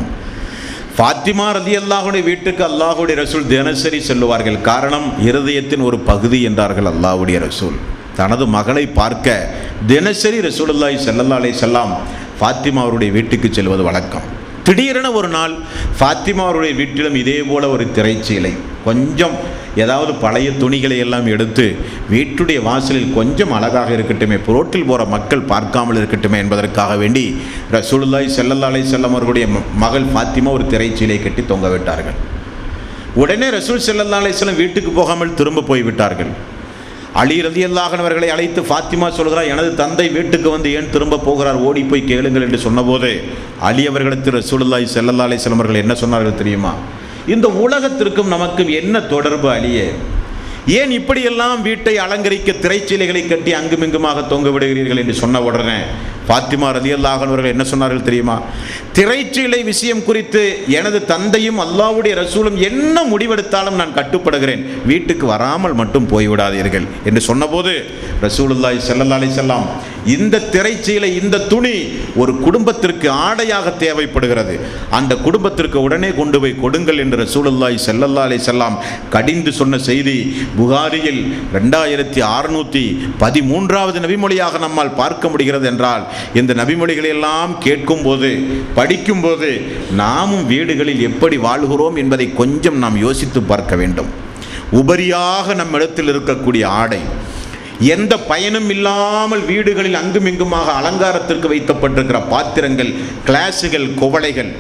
ஃபாத்திமா ரலியல்லாஹுடைய வீட்டுக்கு அல்லாஹ்வுடைய ரசூல் தினசரி செல்லுவார்கள். காரணம், இருதயத்தின் ஒரு பகுதி என்றார்கள் அல்லாஹ்வுடைய ரசூல். தனது மகளை பார்க்க தினசரி ரசூலுல்லாஹி ஸல்லல்லாஹு அலைஹி வஸல்லம் ஃபாத்திமா அவருடைய வீட்டுக்கு செல்வது வழக்கம். திடீரென ஒரு நாள் ஃபாத்திமா அவருடைய வீட்டிலும் இதே போல ஒரு திரைச்சீலை, கொஞ்சம் ஏதாவது பழைய துணிகளை எல்லாம் எடுத்து வீட்டுடைய வாசலில் கொஞ்சம் அழகாக இருக்கட்டுமே, ரோட்டில் போகிற மக்கள் பார்க்காமல் இருக்கட்டுமே என்பதற்காக வேண்டி ரசூலுல்லாஹி ஸல்லல்லாஹு அலைஹி வஸல்லம் அவர்களுடைய மகள் ஃபாத்திமா ஒரு திரைச்சீலை கட்டி தொங்க விட்டார்கள். உடனே ரசூல் ஸல்லல்லாஹு அலைஹி வஸல்லம் வீட்டுக்கு போகாமல் திரும்ப போய்விட்டார்கள். அலி ரலியல்லாஹு அன்ஹு அவர்களை அழைத்து ஃபாத்திமா சொல்கிறார், எனது தந்தை வீட்டுக்கு வந்து ஏன் திரும்ப போகிறார், ஓடி போய் கேளுங்கள் என்று சொன்னபோது அலி அவர்களிடத்தில் ரசூலுல்லாஹி ஸல்லல்லாஹு அலைஹி வஸல்லம் அவர்கள் என்ன சொன்னார்கள் தெரியுமா? இந்த உலகத்திற்கும் நமக்கும் என்ன தொடர்பு அலியே? ஏன் இப்படியெல்லாம் வீட்டை அலங்கரிக்க திரைச்சீலைகளை கட்டி அங்குமிங்குமாக தொங்க விடுகிறீர்கள் என்று சொன்ன உடனே ஃபாத்திமா ரலியல்லாஹு அன்ஹா அவர்கள் என்ன சொன்னார்கள் தெரியுமா? திரைச்சீலை விஷயம் குறித்து எனது தந்தையும் அல்லாஹ்வுடைய ரசூலும் என்ன முடிவெடுத்தாலும் நான் கட்டுப்படுகிறேன், வீட்டுக்கு வராமல் மட்டும் போய்விடாதீர்கள் என்று சொன்னபோது ரசூலுல்லாஹி ஸல்லல்லாஹு அலைஹி வஸல்லம், இந்த திரைச்சீலை, இந்த துணி ஒரு குடும்பத்திற்கு ஆடையாக தேவைப்படுகிறது, அந்த குடும்பத்திற்கு உடனே கொண்டு போய் கொடுங்கள் என்று ரசூலுல்லாஹி ஸல்லல்லாஹு அலைஹி வஸல்லம் கடிந்து சொன்ன செய்தி புகாரியில் 2613வது நபிமொழியாக நம்மால் பார்க்க முடிகிறது. என்றால் இந்த நபிமொழிகளை எல்லாம் கேட்கும் போது, படிக்கும் போது நாமும் வீடுகளில் எப்படி வாழ்கிறோம் என்பதை கொஞ்சம் நாம் யோசித்து பார்க்க வேண்டும். உபரியாக நம்மிடத்தில் இருக்கக்கூடிய ஆடை, எந்த பயனும் இல்லாமல் வீடுகளில் அங்குமிங்குமாக அலங்காரத்திற்கு வைக்கப்பட்டிருக்கிற பாத்திரங்கள், கிளாஸுகள், குவளைகள்,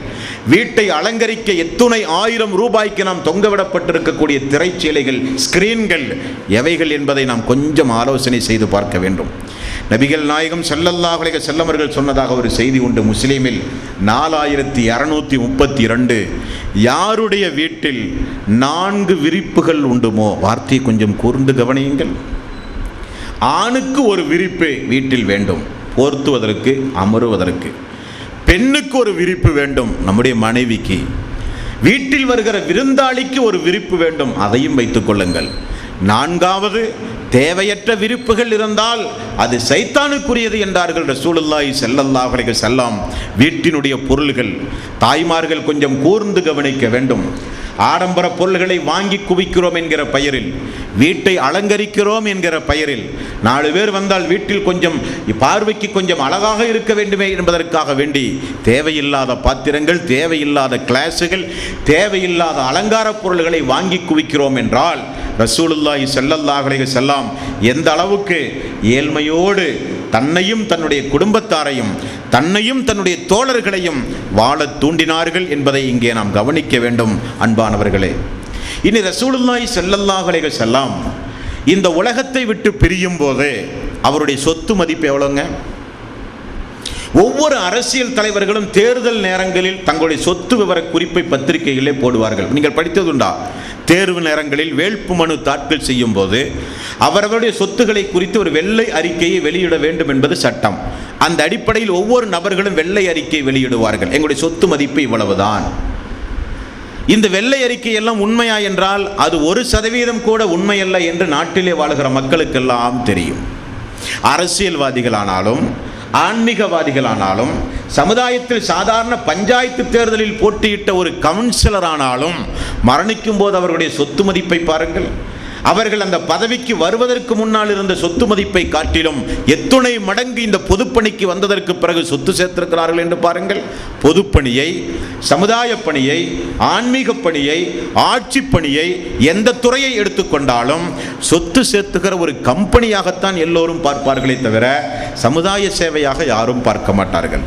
வீட்டை அலங்கரிக்க எத்துணை ஆயிரம் ரூபாய்க்கு நாம் தொங்கவிடப்பட்டிருக்கக்கூடிய திரைச்சீலைகள், ஸ்கிரீன்கள் எவைகள் என்பதை நாம் கொஞ்சம் ஆலோசனை செய்து பார்க்க வேண்டும். நபிகள் நாயகம் ஸல்லல்லாஹு அலைஹி வஸல்லம் அவர்கள் சொன்னதாக ஒரு செய்தி உண்டு முஸ்லிமில் 4232. யாருடைய வீட்டில் 4 விரிப்புகள் உண்டுமோ, வார்த்தையை கொஞ்சம் கூர்ந்து கவனியுங்கள், ஆணுக்கு ஒரு விரிப்பு வீட்டில் வேண்டும் போர்த்துவதற்கு, அமருவதற்கு. பெண்ணுக்கு ஒரு விரிப்பு வேண்டும், நம்முடைய மனைவிக்கு. வீட்டில் வருகிற விருந்தாளிக்கு ஒரு விரிப்பு வேண்டும், அதையும் வைத்துக் கொள்ளுங்கள். 4வது, தேவையற்ற விரிப்புகள் இருந்தால் அது சைத்தானுக்குரியது என்றார்கள் ரசூலுல்லாஹி ஸல்லல்லாஹு அலைஹி வஸல்லம். வீட்டினுடைய பொருள்கள் தாய்மார்கள் கொஞ்சம் கூர்ந்து கவனிக்க வேண்டும். ஆடம்பர பொருள்களை வாங்கி குவிக்கிறோம் என்கிற பெயரில், வீட்டை அலங்கரிக்கிறோம் என்கிற பெயரில், 4 பேர் வந்தால் வீட்டில் கொஞ்சம் பார்வைக்கு கொஞ்சம் அழகாக இருக்க வேண்டுமே என்பதற்காக வேண்டி தேவையில்லாத பாத்திரங்கள், தேவையில்லாத கிளாஸுகள், தேவையில்லாத அலங்கார பொருள்களை வாங்கி குவிக்கிறோம் என்றால் ரசூலுல்லாஹி ஸல்லல்லாஹு அலைஹி வஸல்லம் எந்த அளவுக்கு ஏழ்மையோடு தன்னையும் தன்னுடைய குடும்பத்தாரையும் தன்னையும் தன்னுடைய தோழர்களையும் வாழ தூண்டினார்கள் என்பதை இங்கே நாம் கவனிக்க வேண்டும். அன்பானவர்களே, இனி ரசூலுல்லாஹி ஸல்லல்லாஹு அலைஹி வஸல்லம் இந்த உலகத்தை விட்டு பிரியும் போது அவருடைய சொத்து மதிப்பு எவ்வளோங்க? ஒவ்வொரு அரசியல் தலைவர்களும் தேர்தல் நேரங்களில் தங்களுடைய சொத்து விவர குறிப்பை பத்திரிகைகளே போடுவார்கள். நீங்கள் படித்ததுண்டா? தேர்வு நேரங்களில் வேட்பு மனு தாக்கல் செய்யும் போது அவரவருடைய சொத்துக்களை குறித்து ஒரு வெள்ளை அறிக்கையை வெளியிட வேண்டும் என்பது சட்டம். அந்த அடிப்படையில் ஒவ்வொரு நபர்களும் வெள்ளை அறிக்கை வெளியிடுவார்கள். எங்களுடைய சொத்து மதிப்பு இவ்வளவுதான். இந்த வெள்ளை அறிக்கை எல்லாம் உண்மையா என்றால் அது 1% கூட உண்மையல்ல என்று நாட்டிலே வாழ்கிற மக்களுக்கெல்லாம் தெரியும். அரசியல்வாதிகளானாலும் ஆன்மீகவாதிகளானாலும் சமுதாயத்தில் சாதாரண பஞ்சாயத்து தேர்தலில் போட்டியிட்ட ஒரு கவுன்சிலர் ஆனாலும் மரணிக்கும் போது அவர்களுடைய சொத்து மதிப்பை பாருங்கள். அவர்கள் அந்த பதவிக்கு வருவதற்கு முன்னால் இருந்த சொத்து மதிப்பை காட்டிலும் எத்துணை மடங்கு இந்த பொதுப்பணிக்கு வந்ததற்கு பிறகு சொத்து சேர்த்திருக்கிறார்கள் என்று பாருங்கள். பொதுப்பணியை, சமுதாய பணியை, ஆன்மீக பணியை, ஆட்சி பணியை, எந்த துறையை எடுத்துக்கொண்டாலும் சொத்து சேர்த்துக்கிற ஒரு கம்பெனியாகத்தான் எல்லோரும் பார்ப்பார்களே தவிர சமுதாய சேவையாக யாரும் பார்க்க மாட்டார்கள்.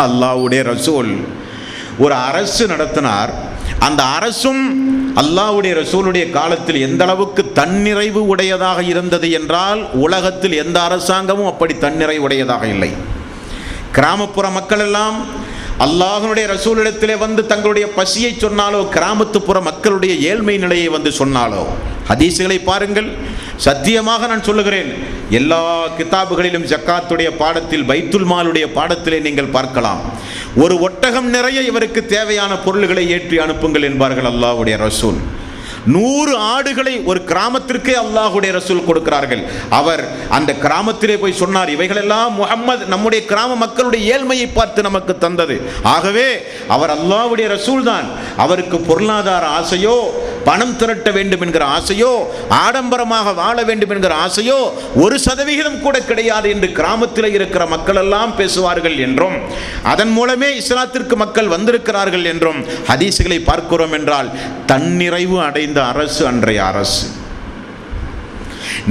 அல்லாஹ்வுடைய ரசூல் ஒரு அரசு நடத்தினார். அந்த அரசும் அல்லாஹ்வுடைய ரசூலுடைய காலத்தில் எந்த அளவுக்கு தன்னிறைவு உடையதாக இருந்தது என்றால் உலகத்தில் எந்த அரசாங்கமும் அப்படி தன்னிறைவு உடையதாக இல்லை. கிராமப்புற மக்கள் எல்லாம் அல்லாஹ்வுடைய ரசூலிடத்திலே வந்து தங்களுடைய பசியை சொன்னாலோ, கிராமத்துப்புற மக்களுடைய ஏழ்மை நிலையை வந்து சொன்னாலோ, ஹதீஸ்களை பாருங்கள். சத்தியமாக நான் சொல்லுகிறேன், எல்லா கிதாபுகளிலும் ஜக்காத்துடைய பாடத்தில், பைத்துல் மாலுடைய பாடத்திலே நீங்கள் பார்க்கலாம். ஒரு ஒட்டகம் நிறைய இவருக்கு தேவையான பொருள்களை ஏற்றி அனுப்புங்கள் என்பார்கள் அல்லாஹ்வுடைய ரசூல். 100 ஆடுகளை ஒரு கிராமத்திற்கே அல்லாஹ்வுடைய ரசூல் கொடுக்கிறார்கள். அவர் அந்த கிராமத்திலே போய் சொன்னார், இவைகளெல்லாம் முஹம்மது நம்முடைய கிராம மக்களுடைய ஏழ்மையை பார்த்து நமக்கு தந்தது. ஆகவே அவர் அல்லாஹ்வுடைய ரசூல் தான். அவருக்கு பொருளாதார ஆசையோ, பணம் திரட்ட வேண்டும் என்கிற ஆசையோ, ஆடம்பரமாக வாழ வேண்டும் என்கிற ஆசையோ 1% கூட கிடையாது என்று கிராமத்தில் இருக்கிற மக்கள் எல்லாம் பேசுவார்கள் என்றும், அதன் மூலமே இஸ்லாத்திற்கு மக்கள் வந்திருக்கிறார்கள் என்றும் ஹதீஸ்களை பார்க்கிறோம். என்றால் தன்னிறைவு அடைந்த அரசு அன்றைய அரசு.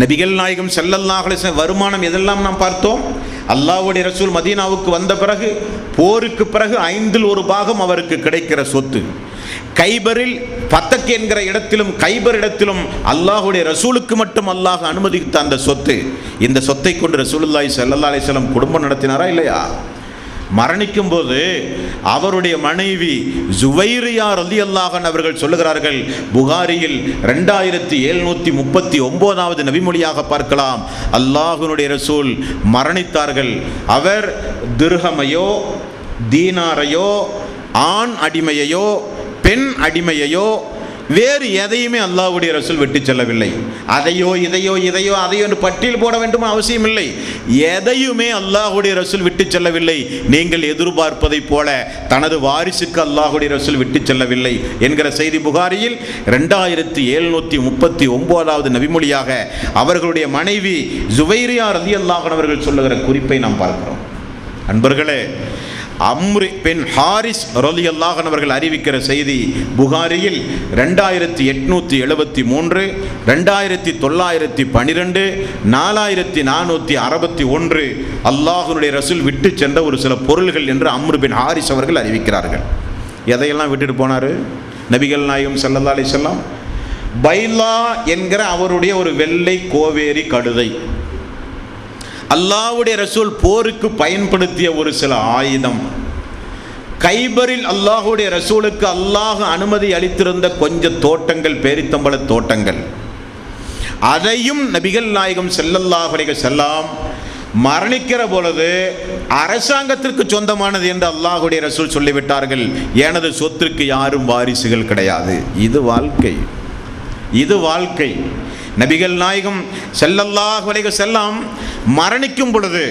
நபிகள் நாயகம் ஸல்லல்லாஹு அலைஹி வஸல்லம் வருமானம் எதெல்லாம் நாம் பார்த்தோம். அல்லாஹ்வுடைய ரசூல் மதீனாவுக்கு வந்த பிறகு, போருக்கு பிறகு 1/5 அவருக்கு கிடைக்கிற சொத்து. கைபரில் பத்தக் என்கிற இடத்திலும் கைபர் இடத்திலும் அல்லாஹ்வுடைய ரசூலுக்கு மட்டும் அல்லாஹ் அனுமதித்த அந்த சொத்து. இந்த சொத்தை கொண்டு ரசூலுல்லாஹி ஸல்லல்லாஹு அலைஹி வஸல்லம் குடும்பம் நடத்தினாரா இல்லையா? மரணிக்கும் போது அவருடைய மனைவி ஜுவைரியா ரலியல்லாஹு அன்ஹா அவர்கள் சொல்லுகிறார்கள், புகாரியில் 2739வது நபிமொழியாக பார்க்கலாம், அல்லாஹ்வுடைய ரசூல் மரணித்தார்கள். அவர் திர்ஹமையோ தீனாரையோ ஆண் அடிமையையோ பெண் அடிமையையோ வேறு எதையுமே அல்லாஹ்வுடைய ரசூல் விட்டு செல்லவில்லை. அதையோ இதையோ அதையோ என்று பட்டியல் போட வேண்டும் அவசியம் இல்லை. எதையுமே அல்லாஹ்வுடைய ரசூல் விட்டு செல்லவில்லை. நீங்கள் எதிர்பார்ப்பதை போல தனது வாரிசுக்கு அல்லாஹ்வுடைய ரசூல் விட்டு செல்லவில்லை என்கிற செய்தி புகாரியில் 2739வது நபிமொழியாக அவர்களுடைய மனைவி ஜுவைரியா ரலியல்லாஹு அன்ஹா அவர்கள் சொல்லுகிற குறிப்பை நாம் பார்க்கிறோம். அன்பர்களே, அம்ரு பின் ஹாரிஸ் ரலியல்லாஹு அன்ஹு அவர்கள் அறிவிக்கிற செய்தி புகாரியில் 2873, 2912, 4461 அல்லாஹ்வுடைய ரசூல் விட்டு சென்ற ஒரு சில பொருள்கள் என்று அம்ரு பின் ஹாரிஸ் அவர்கள் அறிவிக்கிறார்கள். எதையெல்லாம் விட்டுட்டு போனார் நபிகள் நாயகம் ஸல்லல்லாஹு அலைஹி வஸல்லம்? பைலா என்கிற அவருடைய ஒரு வெள்ளை கோவேரி கழுதை, அல்லாஹ்வுடைய ரசூல் போருக்கு பயன்படுத்திய ஒரு சில ஆயுதம், கைபரில் அல்லாஹ்வுடைய ரசூலுக்கு அல்லாஹ் அனுமதி அளித்திருந்த கொஞ்சம் தோட்டங்கள், பேரித்தம்பள தோட்டங்கள், அதையும் நபிகள் நாயகம் ஸல்லல்லாஹு அலைஹி வஸல்லம் மரணிக்கிற பொழுது அரசாங்கத்திற்கு சொந்தமானது என்று அல்லாஹ்வுடைய ரசூல் சொல்லிவிட்டார்கள். எனது சொத்திற்கு யாரும் வாரிசுகள் கிடையாது. இது வாழ்க்கை, இது வாழ்க்கை. நபிகள் நாயகம் ஸல்லல்லாஹு அலைஹி வஸல்லம் மரணிக்கும் பொழுது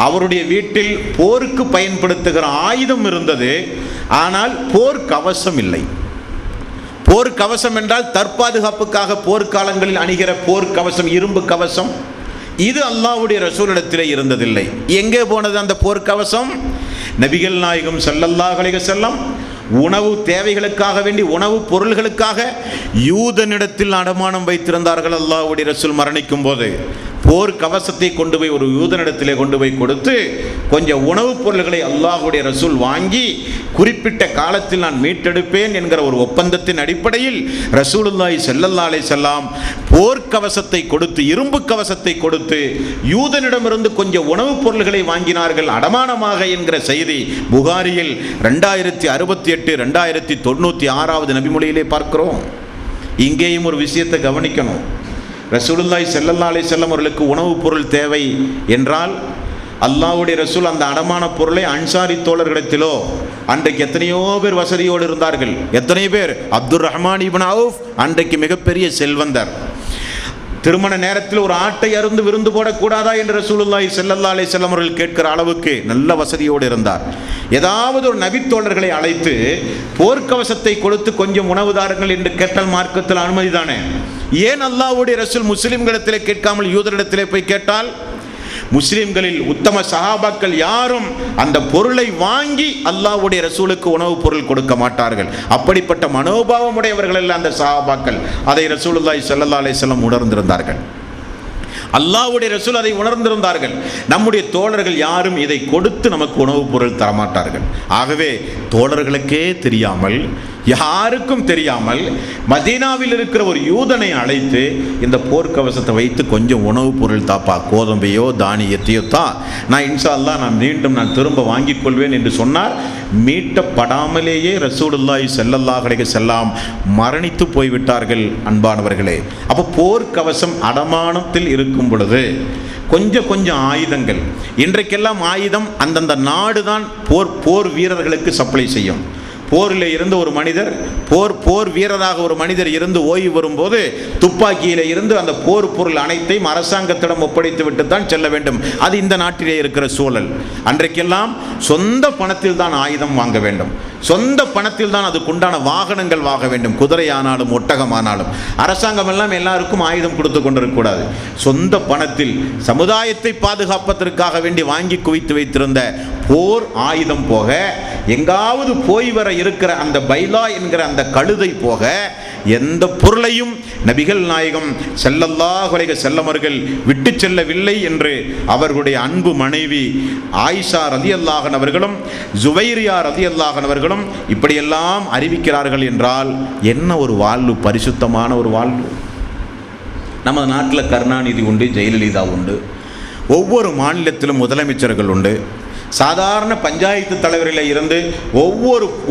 அவருடைய வீட்டில் போருக்கு பயன்படுத்துகிற ஆயுதம் இருந்தது, ஆனால் போர்க்கவசம் இல்லை. போர்க்கவசம் என்றால் தற்பாதுகாப்புக்காக போர்க்காலங்களில் அணிகிற போர்க்கவசம், இரும்பு கவசம், இது அல்லாஹ்வுடைய ரசூலிடத்திலே இருந்ததில்லை. எங்கே போனது அந்த போர்க்கவசம்? நபிகள் நாயகம் ஸல்லல்லாஹு அலைஹி வஸல்லம் உணவு தேவைகளுக்காக வேண்டி, உணவு பொருள்களுக்காக யூதனிடத்தில் அடமானம் வைத்திருந்தார்கள். அல்லாஹ்வுடைய ரசூல் மரணிக்கும் போது போர் கவசத்தை கொண்டு போய் ஒரு யூதனிடத்திலே கொண்டு போய் கொடுத்து கொஞ்சம் உணவுப் பொருள்களை அல்லாஹ்வுடைய ரசூல் வாங்கி குறிப்பிட்ட காலத்தில் நான் மீட்டெடுப்பேன் என்கிற ஒரு ஒப்பந்தத்தின் அடிப்படையில் ரசூலுல்லாஹி ஸல்லல்லாஹு அலைஹி வஸல்லம் போர்க்கவசத்தை கொடுத்து, இரும்பு கவசத்தை கொடுத்து யூதனிடமிருந்து கொஞ்சம் உணவுப் பொருள்களை வாங்கினார்கள் அடமானமாக என்கிற செய்தி புகாரியில் 2068, 2096வது நபிமொழியிலே பார்க்கிறோம். இங்கேயும் ஒரு விஷயத்தை கவனிக்கணும். ரசூலுல்லாஹி ஸல்லல்லாஹு அலைஹி வஸல்லம் அவர்களுக்கு உணவுப் பொருள் தேவை என்றால் அல்லாஹ்வுடைய ரசூல் அந்த அடமான பொருளை அன்சாரி தோழர்களிடத்திலோ, அன்றைக்கு எத்தனையோ பேர் வசதியோடு இருந்தார்கள். எத்தனை பேர்? அப்துர் ரஹ்மான் இப்னு அவுஃப் அன்றைக்கு மிகப்பெரிய செல்வந்தர். திருமண நேரத்தில் ஒரு ஆட்டை அருந்து விருந்து போடக்கூடாதா என்று ரசூலுல்லாஹி ஸல்லல்லாஹு அலைஹி வஸல்லம் அவர்கள் கேட்கிற அளவுக்கு நல்ல வசதியோடு இருந்தார். ஏதாவது ஒரு நபித்தோழர்களை அழைத்து போர்க்கவசத்தை கொடுத்து கொஞ்சம் உணவுதாருங்கள் என்று கேட்டால் மார்க்கத்தில் அனுமதி தானே? ஏன் அல்லாஹ்வுடைய ரசூல் முஸ்லிம்களிடத்திலே கேட்காமல் யூதரிடத்திலே போய் கேட்டால்? முஸ்லிம்களில் உத்தம சஹாபாக்கள் யாரும் அந்த பொருளை வாங்கி அல்லாஹ்வுடைய ரசூலுக்கு உணவுப் பொருள் கொடுக்க மாட்டார்கள். அப்படிப்பட்ட மனோபாவம் உடையவர்கள் எல்லாம் அந்த சஹாபாக்கள். அதை ரசூலுல்லாஹி ஸல்லல்லாஹு அலைஹி வஸல்லம் உணர்ந்திருந்தார்கள். அல்லாஹ்வுடைய ரசூல் அதை உணர்ந்திருந்தார்கள். நம்முடைய தோழர்கள் யாரும் இதை கொடுத்து நமக்கு உணவுப் பொருள் தரமாட்டார்கள். ஆகவே தோழர்களுக்கே தெரியாமல், யாருக்கும் தெரியாமல் மதீனாவில் இருக்கிற ஒரு யூதனை அழைத்து இந்த போர்க்கவசத்தை வைத்து கொஞ்சம் உணவுப் பொருள் தாப்பா, கோதுமையோ தானியத்தையோ தான், நான் இன்ஷா அல்லாஹ் நான் திரும்ப வாங்கிக் கொள்வேன் என்று சொன்னார். மீட்டப்படாமலேயே ரசூலுல்லாஹி ஸல்லல்லாஹு அலைஹி வஸல்லம் மரணித்து போய்விட்டார்கள். அன்பானவர்களே, அப்போ போர்க்கவசம் அடமானத்தில் இருக்கும் பொழுது கொஞ்சம் ஆயுதங்கள், இன்றைக்கெல்லாம் ஆயுதம் அந்தந்த நாடு தான் போர் வீரர்களுக்கு சப்ளை செய்யும். போரில் இருந்து ஒரு மனிதர் போர் வீரராக ஒரு மனிதர் இருந்து ஓய்வு வரும்போது துப்பாக்கியில் இருந்து அந்த போர் பொருள் அனைத்தையும் அரசாங்கத்திடம் ஒப்படைத்து விட்டு தான் செல்ல வேண்டும். அது இந்த நாட்டிலே இருக்கிற சூழல். அன்றைக்கெல்லாம் சொந்த பணத்தில் தான் ஆயுதம் வாங்க வேண்டும், சொந்த பணத்தில் தான் அதுக்குண்டான வாகனங்கள் வாங்க வேண்டும். குதிரையானாலும் ஒட்டகமானாலும் அரசாங்கம் எல்லாம் எல்லாருக்கும் ஆயுதம் கொடுத்து கொண்டிருக்கக்கூடாது. சொந்த பணத்தில் சமுதாயத்தை பாதுகாப்பதற்காக வேண்டி வாங்கி குவித்து வைத்திருந்த போர் ஆயுதம் போக, எங்காவது போய் வர இருக்கிற அந்த பைலா என்கிற அந்த கழுதை போக, எந்த பொருளையும் நபிகள் நாயகம் ஸல்லல்லாஹு அலைஹி வஸல்லம் அவர்கள் விட்டு செல்லவில்லை என்று அவர்களுடைய அன்பு மனைவி ஆயிஷா ரலியல்லாஹு அன்ஹா அவர்களும் ஜுவைரியா ரலியல்லாஹு அன்ஹா அவர்களும் இப்படியெல்லாம் அறிவிக்கிறார்கள் என்றால் என்ன ஒரு வாழ்வு, பரிசுத்தமான ஒரு வாழ்வு. நமது நாட்டில் கருணாநிதி உண்டு, ஜெயலலிதா உண்டு, ஒவ்வொரு மாநிலத்திலும் முதலமைச்சர்கள் உண்டு, சாதாரண பஞ்சாயத்து தலைவர்களில் இருந்து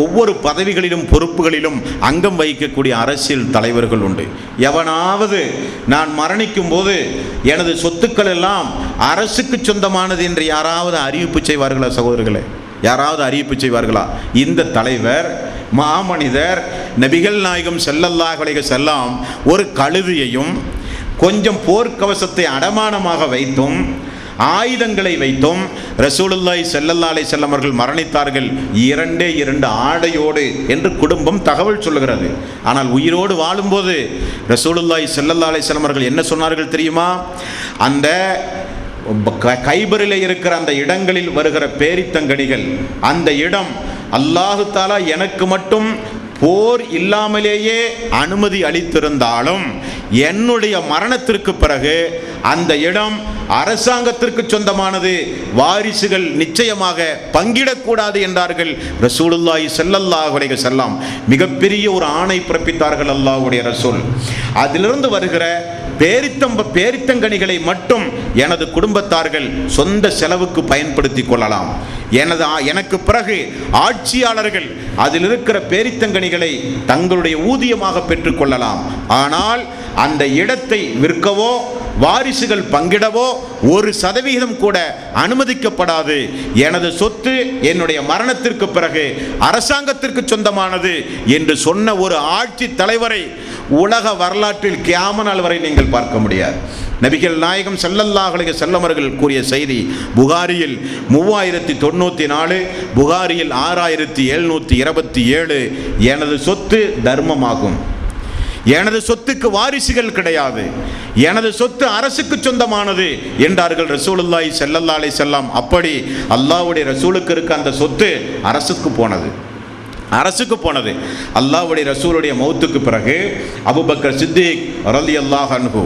ஒவ்வொரு பதவிகளிலும் பொறுப்புகளிலும் அங்கம் வகிக்கக்கூடிய அரசியல் தலைவர்கள் உண்டு. எவனாவது நான் மரணிக்கும் போது எனது சொத்துக்கள் எல்லாம் அரசுக்கு சொந்தமானது என்று யாராவது அறிவிப்பு செய்வார்களா சகோதரர்களே? யாராவது அறிவிப்பு செய்வார்களா? இந்த தலைவர் மாமனிதர் நபிகள் நாயகம் ஸல்லல்லாஹு அலைஹி வஸல்லம் ஒரு கழுதையையும் கொஞ்சம் போர்க்கவசத்தை அடமானமாக வைத்தும் ஆயுதங்களை வைத்தும் ரசூலுல்லாஹி ஸல்லல்லாஹு அலைஹி வஸல்லம் அவர்கள் மரணித்தார்கள் 2 ஆடையோடு என்று குடும்பம் தகவல் சொல்லுகிறது. ஆனால் உயிரோடு வாழும்போது ரசூலுல்லாஹி ஸல்லல்லாஹு அலைஹி வஸல்லம் அவர்கள் என்ன சொன்னார்கள் தெரியுமா? அந்த கைபரில் இருக்கிற அந்த இடங்களில் வருகிற பேரித்தங்கனிகள், அந்த இடம் அல்லாஹு தஆலா எனக்கு மட்டும் போர் இல்லாமலேயே அனுமதி அளித்திருந்தாலும் என்னுடைய மரணத்திற்கு பிறகு அந்த இடம் அரசாங்கத்திற்கு சொந்தமானது, வாரிசுகள் நிச்சயமாக பங்கிடக்கூடாது என்றார்கள் ரசூலுல்லாஹி ஸல்லல்லாஹு அலைஹி வஸல்லம். மிகப்பெரிய ஒரு ஆணை பிறப்பித்தார்கள் அல்லாஹ்வுடைய ரசூல். அதிலிருந்து வருகிற பேரித்தங்கனிகளை மட்டும் எனது குடும்பத்தார்கள் சொந்த செலவுக்கு பயன்படுத்தி கொள்ளலாம். எனக்கு பிறகு ஆட்சியாளர்கள் அதில் இருக்கிற பேரித்தங்கனிகளை தங்களுடைய ஊதியமாக பெற்றுக்கொள்ளலாம். ஆனால் அந்த இடத்தை விற்கவோ வாரிசுகள் பங்கிடவோ 1% கூட அனுமதிக்கப்படாது. எனது சொத்து என்னுடைய மரணத்திற்கு பிறகு அரசாங்கத்திற்கு சொந்தமானது என்று சொன்ன ஒரு ஆட்சி தலைவரை உலக வரலாற்றில் கியாமத் நாள் வரை நீங்கள் பார்க்க முடியாது. நபிகள் நாயகம் ஸல்லல்லாஹு அலைஹி வஸல்லம் அவர்கள் கூறிய செய்தி புகாரியில் 3094, புகாரியில் 6727. எனது சொத்து தர்மமாகும், எனது சொத்துக்கு வாரிசுகள் கிடையாது, எனது சொத்து அரசுக்கு சொந்தமானது என்றார்கள் ரசூலுல்லாஹி ஸல்லல்லாஹு அலைஹி வஸல்லம். அப்படி அல்லாஹ்வுடைய ரசூலுக்கு இருக்க அந்த சொத்து அரசுக்கு போனது. அல்லாஹ்வுடைய ரசூலுடைய மௌத்துக்கு பிறகு அபூபக்கர் சித்திக் ரலியல்லாஹு அன்ஹு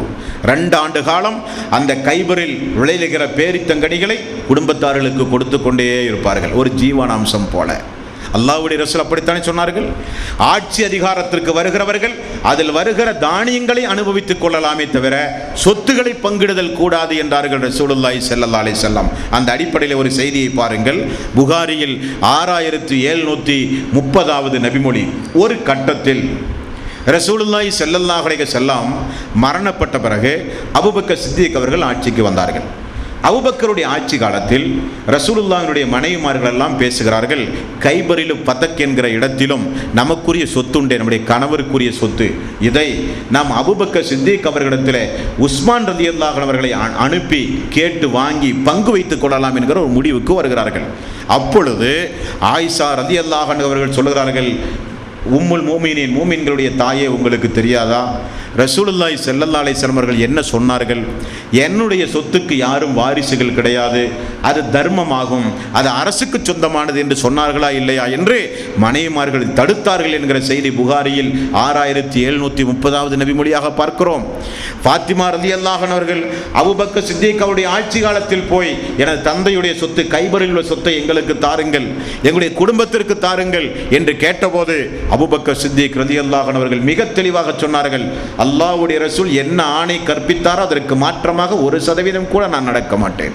2 ஆண்டு காலம் அந்த கைபரில் விளைகிற பேரித்தங்கனிகளை குடும்பத்தார்களுக்கு கொடுத்து கொண்டே இருப்பார்கள், ஒரு ஜீவனாம்சம் போல. அல்லாஹ்வுடைய ரசூல் அப்படித்தானே சொன்னார்கள். ஆட்சி அதிகாரத்திற்கு வருகிறவர்கள் அதில் வருகிற தானியங்களை அனுபவித்துக் கொள்ளலாமே தவிர சொத்துக்களை பங்கிடுதல் கூடாது என்றார்கள் ரசூலுல்லாஹி ஸல்லல்லாஹு அலைஹி வஸல்லம். அந்த அடிப்படையில் ஒரு செய்தியை பாருங்கள். புகாரியில் 6730வது நபிமொழி. ஒரு கட்டத்தில் ரசூலுல்லாஹி ஸல்லல்லாஹு அலைஹி வஸல்லம் மரணப்பட்ட பிறகு அபூபக்கர் சித்திக் அவர்கள் ஆட்சிக்கு வந்தார்கள். அபூபக்கருடைய ஆட்சி காலத்தில் ரசூலுல்லாஹினுடைய மனைவிமார்கள் எல்லாம் பேசுகிறார்கள், கைபரில் பதக் என்கிற இடத்திலும் நமக்குரிய சொத்துண்டே, நம்முடைய கணவருக்குரிய சொத்து, இதை நாம் அபூபக்கர் சித்திக் அவர்களிடத்தில் உஸ்மான் ரலியல்லாஹு அன்ஹு அவர்களை அனுப்பி கேட்டு வாங்கி பங்கு வைத்துக் கொள்ளலாம் என்கிற ஒரு முடிவுக்கு வருகிறார்கள். அப்பொழுது ஆயிஷா ரலியல்லாஹு அன்ஹா அவர்கள் சொல்லுகிறார்கள், உம்முல் மூமினீன், மூமின்களுடைய தாயே, உங்களுக்கு தெரியாதா ரசூலுல்லாஹி ஸல்லல்லாஹு அலைஹி வஸல்லம் அவர்கள் என்ன சொன்னார்கள்? என்னுடைய சொத்துக்கு யாரும் வாரிசுகள் கிடையாது, அது தர்மமாகும், அது அரசுக்கு சொந்தமானது என்று சொன்னார்களா இல்லையா என்று மனைவிமார்கள் தடுத்தார்கள் என்கிற செய்தி புகாரியில் 6730வது நபிமொழியாக பார்க்கிறோம். ஃபாத்திமா ரலியல்லாஹு அன்ஹா அவர்கள் அபூபக்கர் சித்திக் அவருடைய ஆட்சி காலத்தில் போய் எனது தந்தையுடைய சொத்து, கைபரில் உள்ள சொத்தை எங்களுக்கு தாருங்கள், எங்களுடைய குடும்பத்திற்கு தாருங்கள் என்று கேட்டபோது அபூபக்கர் சித்திக் ரலியல்லாஹு அன்ஹு அவர்கள் மிக தெளிவாக சொன்னார்கள், அல்லாஹ்வுடைய ரசூல் என்ன ஆணை கற்பித்தாரோ அதற்கு மாற்றமாக 1% கூட நான் நடக்க மாட்டேன்.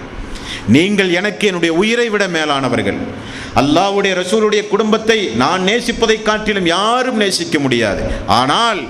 நீங்கள் எனக்கு என்னுடைய உயிரை விட மேலானவர்கள். அல்லாஹ்வுடைய ரசூலுடைய குடும்பத்தை நான் நேசிப்பதை காட்டிலும் யாரும் நேசிக்க முடியாது. ஆனால்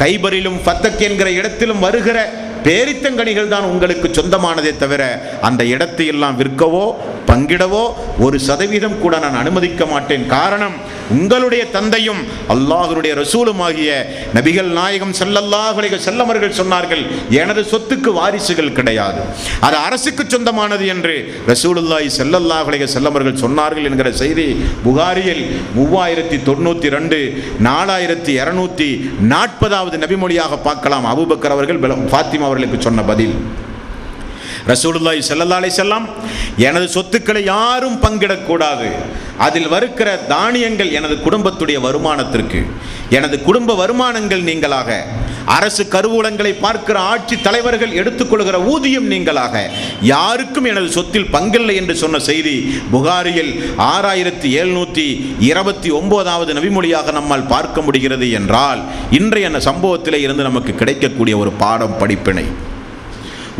கைபரிலும் ஃபத்தக் என்கிற இடத்திலும் வருகிற பேரித்தங்கனிகள் தான் உங்களுக்கு சொந்தமானதே தவிர அந்த இடத்தை எல்லாம் விற்கவோ பங்கிடவோ 1% கூட நான் அனுமதிக்க மாட்டேன். காரணம், உங்களுடைய தந்தையும் அல்லாஹ்வுடைய ரசூலுமாகிய நபிகள் நாயகம் ஸல்லல்லாஹு அலைஹி வஸல்லம் அவர்கள் சொன்னார்கள், எனது சொத்துக்கு வாரிசுகள் கிடையாது, அது அரசுக்கு சொந்தமானது என்று ரசூலுல்லாஹி ஸல்லல்லாஹு அலைஹி வஸல்லம் அவர்கள் சொன்னார்கள் என்கிற செய்தி புகாரியில் 3092, 4240வது நபிமொழியாக பார்க்கலாம். அபூபக்கர் அவர்கள் ஃபாத்திமா அவர்களுக்கு சொன்ன பதில். ரசூலுல்லாஹி ஸல்லல்லாஹு அலைஹி வஸல்லம், எனது சொத்துக்களை யாரும் பங்கிடக்கூடாது, அதில் வருகிற தானியங்கள் எனது குடும்பத்துடைய வருமானத்திற்கு, எனது குடும்ப வருமானங்கள் நீங்களாக, அரசு கருவூலங்களை பார்க்கிற ஆட்சி தலைவர்கள் எடுத்துக்கொள்கிற ஊதியம் நீங்களாக, யாருக்கும் எனது சொத்தில் பங்கில்லை என்று சொன்ன செய்தி புகாரியில் 6729வது நபிமொழியாக நம்மால் பார்க்க முடிகிறது என்றால், இன்றைய சம்பவத்திலே இருந்து நமக்கு கிடைக்கக்கூடிய ஒரு பாடம், படிப்பினை.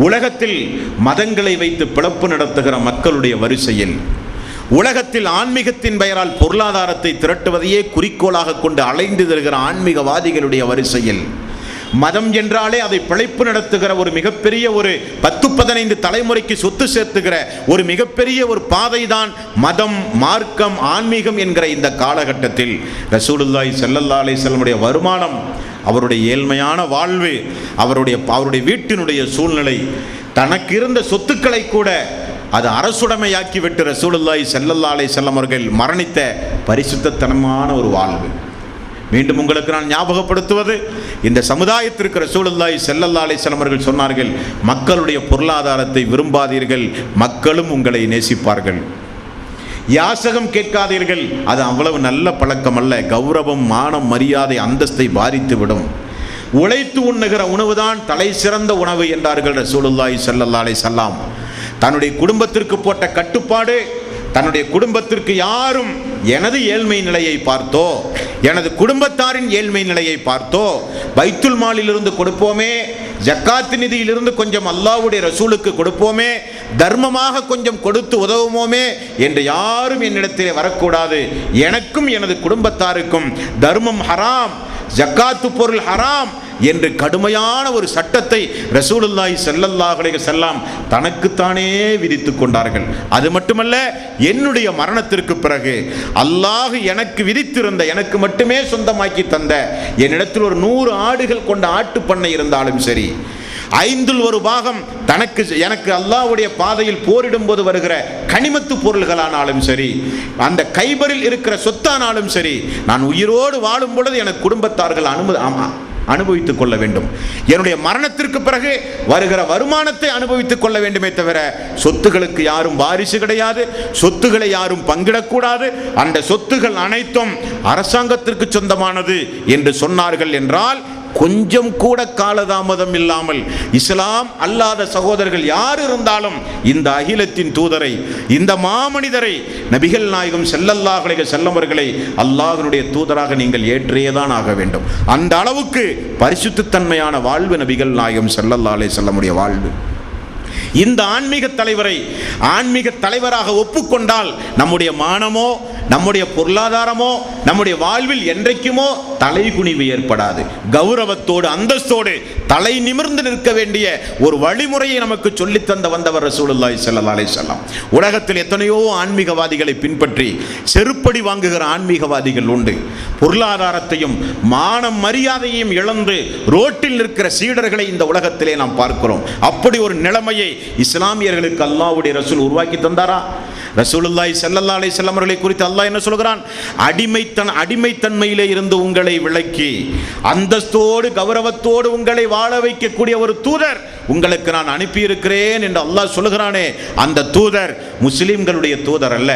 உலகத்தில் மதங்களை வைத்து பிளப்பு நடத்துகிற மக்களுடைய வரிசையில், உலகத்தில் ஆன்மீகத்தின் பெயரால் பொருளாதாரத்தை திரட்டுவதையே குறிக்கோளாக கொண்டு அலைந்து வருகிற ஆன்மீகவாதிகளுடைய வரிசையில், மதம் என்றாலே அதை பிழைப்பு நடத்துகிற ஒரு மிகப்பெரிய ஒரு 10-15 தலைமுறைக்கு சொத்து சேர்த்துகிற ஒரு மிகப்பெரிய ஒரு பாதை தான் மதம், மார்க்கம், ஆன்மீகம் என்கிற இந்த காலகட்டத்தில் ரசூலுல்லாஹி ஸல்லல்லாஹு அலைஹி வஸல்லம் வருமானம், அவருடைய ஏழ்மையான வாழ்வு, அவருடைய வீட்டினுடைய சூழ்நிலை, தனக்கு இருந்த சொத்துக்களை கூட அது அரசுடைமையாக்கி விட்டு ரசூலுல்லாஹி ஸல்லல்லாஹு அலைஹி வஸல்லம் அவர்கள் மரணித்த பரிசுத்தத்தனமான ஒரு வாழ்வு. மீண்டும் உங்களுக்கு நான் ஞாபகப்படுத்துவது, இந்த சமுதாயத்திற்கு ரசூலுல்லாஹி ஸல்லல்லாஹு அலைஹி வஸல்லம் அவர்கள் சொன்னார்கள், மக்களுடைய பொருளாதாரத்தை விரும்பாதீர்கள், மக்களும் உங்களை நேசிப்பார்கள். யாசகம் கேட்காதீர்கள், அது அவ்வளவு நல்ல பழக்கம் அல்ல, கௌரவம், மானம், மரியாதை, அந்தஸ்தை பாதித்துவிடும். உழைத்து உண்ணுகிற உணவுதான் தலை சிறந்த உணவு என்றார்கள் ரசூலுல்லாஹி ஸல்லல்லாஹு அலைஹி வஸல்லம். தன்னுடைய குடும்பத்திற்கு போட்ட கட்டுப்பாடு, தன்னுடைய குடும்பத்திற்கு யாரும் எனது ஏழ்மை நிலையை பார்த்தோ, எனது குடும்பத்தாரின் ஏழ்மை நிலையை பார்த்தோ, பைத்துல் மாலிலிருந்து கொடுப்போமே, ஜக்காத்து நிதியிலிருந்து கொஞ்சம் அல்லாஹ்வுடைய ரசூலுக்கு கொடுப்போமே, தர்மமாக கொஞ்சம் கொடுத்து உதவுமோமே என்று யாரும் என்னிடத்திலே வரக்கூடாது. எனக்கும் எனது குடும்பத்தாருக்கும் தர்மம் ஹராம், ஜக்காத்து பொருள் ஹராம் என்று கடுமையான ஒரு சட்டத்தை ரசூலுல்லாஹி ஸல்லல்லாஹு அலைஹி வஸல்லம் தனக்குத்தானே விதித்து கொண்டார்கள். அது மட்டுமல்ல, என்னுடைய மரணத்திற்கு பிறகு அல்லாஹ் எனக்கு விதித்திருந்த, எனக்கு மட்டுமே சொந்தமாக்கி தந்த, என்னிடத்தில் ஒரு 100 ஆடுகள் கொண்ட ஆட்டு பண்ணை இருந்தாலும் சரி, 5ல் ஒரு பாகம் எனக்கு அல்லாஹ்வுடைய பாதையில் போரிடும் போது வருகிற கனிமத்து பொருள்களானாலும் சரி, அந்த கைபரில் இருக்கிற சொத்தானாலும் சரி, நான் உயிரோடு வாழும் பொழுது எனக்கு குடும்பத்தார்கள் அனுபவித்துக் கொள்ள வேண்டும். என்னுடைய மரணத்திற்கு பிறகு வருகிற வருமானத்தை அனுபவித்துக் கொள்ள வேண்டுமே தவிர சொத்துகளுக்கு யாரும் வாரிசு கிடையாது, சொத்துக்களை யாரும் பங்கிடக்கூடாது, அந்த சொத்துகள் அனைத்தும் அரசாங்கத்திற்கு சொந்தமானது என்று சொன்னார்கள் என்றால், கொஞ்சம் கூட காலதாமதம் இல்லாமல் இஸ்லாம் அல்லாத சகோதரர்கள் யார் இருந்தாலும் இந்த அகிலத்தின் தூதரை, இந்த மாமனிதரை, நபிகள் நாயகம் ஸல்லல்லாஹு அலைஹி வஸல்லம் அவர்களை அல்லாஹ்வுடைய தூதராக நீங்கள் ஏற்றியேதான் ஆக வேண்டும். அந்த அளவுக்கு பரிசுத்தன்மையான வாழ்வு நபிகள் நாயகம் ஸல்லல்லாஹு அலைஹி வஸல்லம் உடைய வாழ்வு. இந்த ஆன்மீக தலைவரை ஆன்மீக தலைவராக ஒப்புக்கொண்டால் நம்முடைய மானமோ, நம்முடைய பொருளாதாரமோ, நம்முடைய வாழ்வில் என்றைக்குமோ தலைகுனிவு ஏற்படாது. கௌரவத்தோடு, அந்தஸ்தோடு தலை நிமிர்ந்து நிற்க வேண்டிய ஒரு வழிமுறையை நமக்கு சொல்லித்தந்த வந்தவர் ரசூலுல்லாஹி ஸல்லல்லாஹு அலைஹி வஸல்லம். உலகத்தில் எத்தனையோ ஆன்மீகவாதிகளை பின்பற்றி செருப்படி வாங்குகிற ஆன்மீகவாதிகள் உண்டு. பொருளாதாரத்தையும் மானம் மரியாதையையும் இழந்து ரோட்டில் நிற்கிற சீடர்களை இந்த உலகத்திலே நாம் பார்க்கிறோம். அப்படி ஒரு நிலைமையை இஸ்லாமியர்களுக்கு அல்லாஹ்வுடைய ரசூல் உருவாக்கி தந்தாரா? ரசூலுல்லாஹி ஸல்லல்லாஹு அலைஹி வஸல்லம் அவர்களை குறித்து அல்லாஹ் என்ன சொல்கிறான்? அடிமைத்தன்மையிலே இருந்து உங்களை விலக்கி அந்தஸ்தோடு கௌரவத்தோடு உங்களை வாழ வைக்கக்கூடிய ஒரு தூதர் உங்களுக்கு நான் அனுப்பியிருக்கிறேன் என்று அல்லாஹ் சொல்கிறானே, அந்த தூதர் முஸ்லிம்களுடைய தூதர் அல்ல,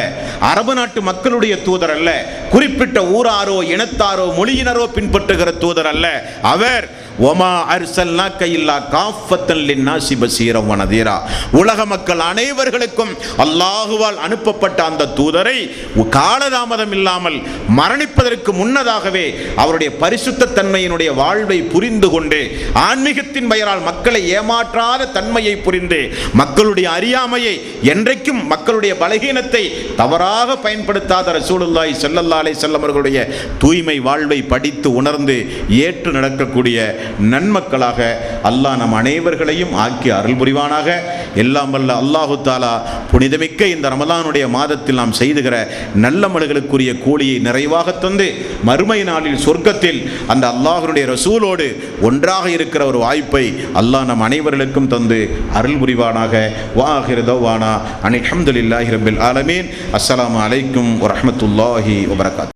அரபு நாட்டு மக்களுடைய தூதர் அல்ல, குறிப்பிட்ட ஊராரோ இனத்தாரோ மொழியினரோ பின்பற்றுகிற தூதர் அல்ல. அவர் ஒமா அர்சல்னாக இல்லா காஃபத்தன் லின்னாஸி பஸீரன் வ நதீரா, உலக மக்கள் அனைவர்களுக்கும் அல்லாஹுவால் அனுப்பப்பட்ட அந்த தூதரை காலதாமதம் இல்லாமல் மரணிப்பதற்கு முன்னதாகவே அவருடைய பரிசுத்த தன்மையினுடைய வாழ்வை புரிந்து கொண்டு, ஆன்மீகத்தின் பெயரால் மக்களை ஏமாற்றாத தன்மையை புரிந்து, மக்களுடைய அறியாமையை, என்றைக்கும் மக்களுடைய பலகீனத்தை தவறாக பயன்படுத்தாத ரசூலுல்லாஹி ஸல்லல்லாஹு அலைஹி வஸல்லம் அவர்களுடைய தூய்மை வாழ்வை படித்து உணர்ந்து ஏற்று நடக்கக்கூடிய நன்மக்களாக அல்லாஹ் நம் அனைவர்களையும் ஆக்கி அருள் புரிவானாக. எல்லாம் வல்ல அல்லாஹு தாலா புனிதமிக்க இந்த ரமலானுடைய மாதத்தில் நாம் செய்துகிற நல்ல மலுகளுக்குரிய கூலியை நிறைவாக தந்து, மறுமை நாளில் சொர்க்கத்தில் அந்த அல்லாஹ்வுடைய ரசூலோடு ஒன்றாக இருக்கிற ஒரு வாய்ப்பை அல்லாஹ் நம் அனைவர்களுக்கும் தந்து அருள் புரிவானாக. வாஹிரு தவ்வானா அனில் ஹம்துலில்லாஹி ரப்பில் ஆலமீன். அஸ்ஸலாமு அலைக்கும் வரஹ்மத்துல்லாஹி வபரகாத்துஹு.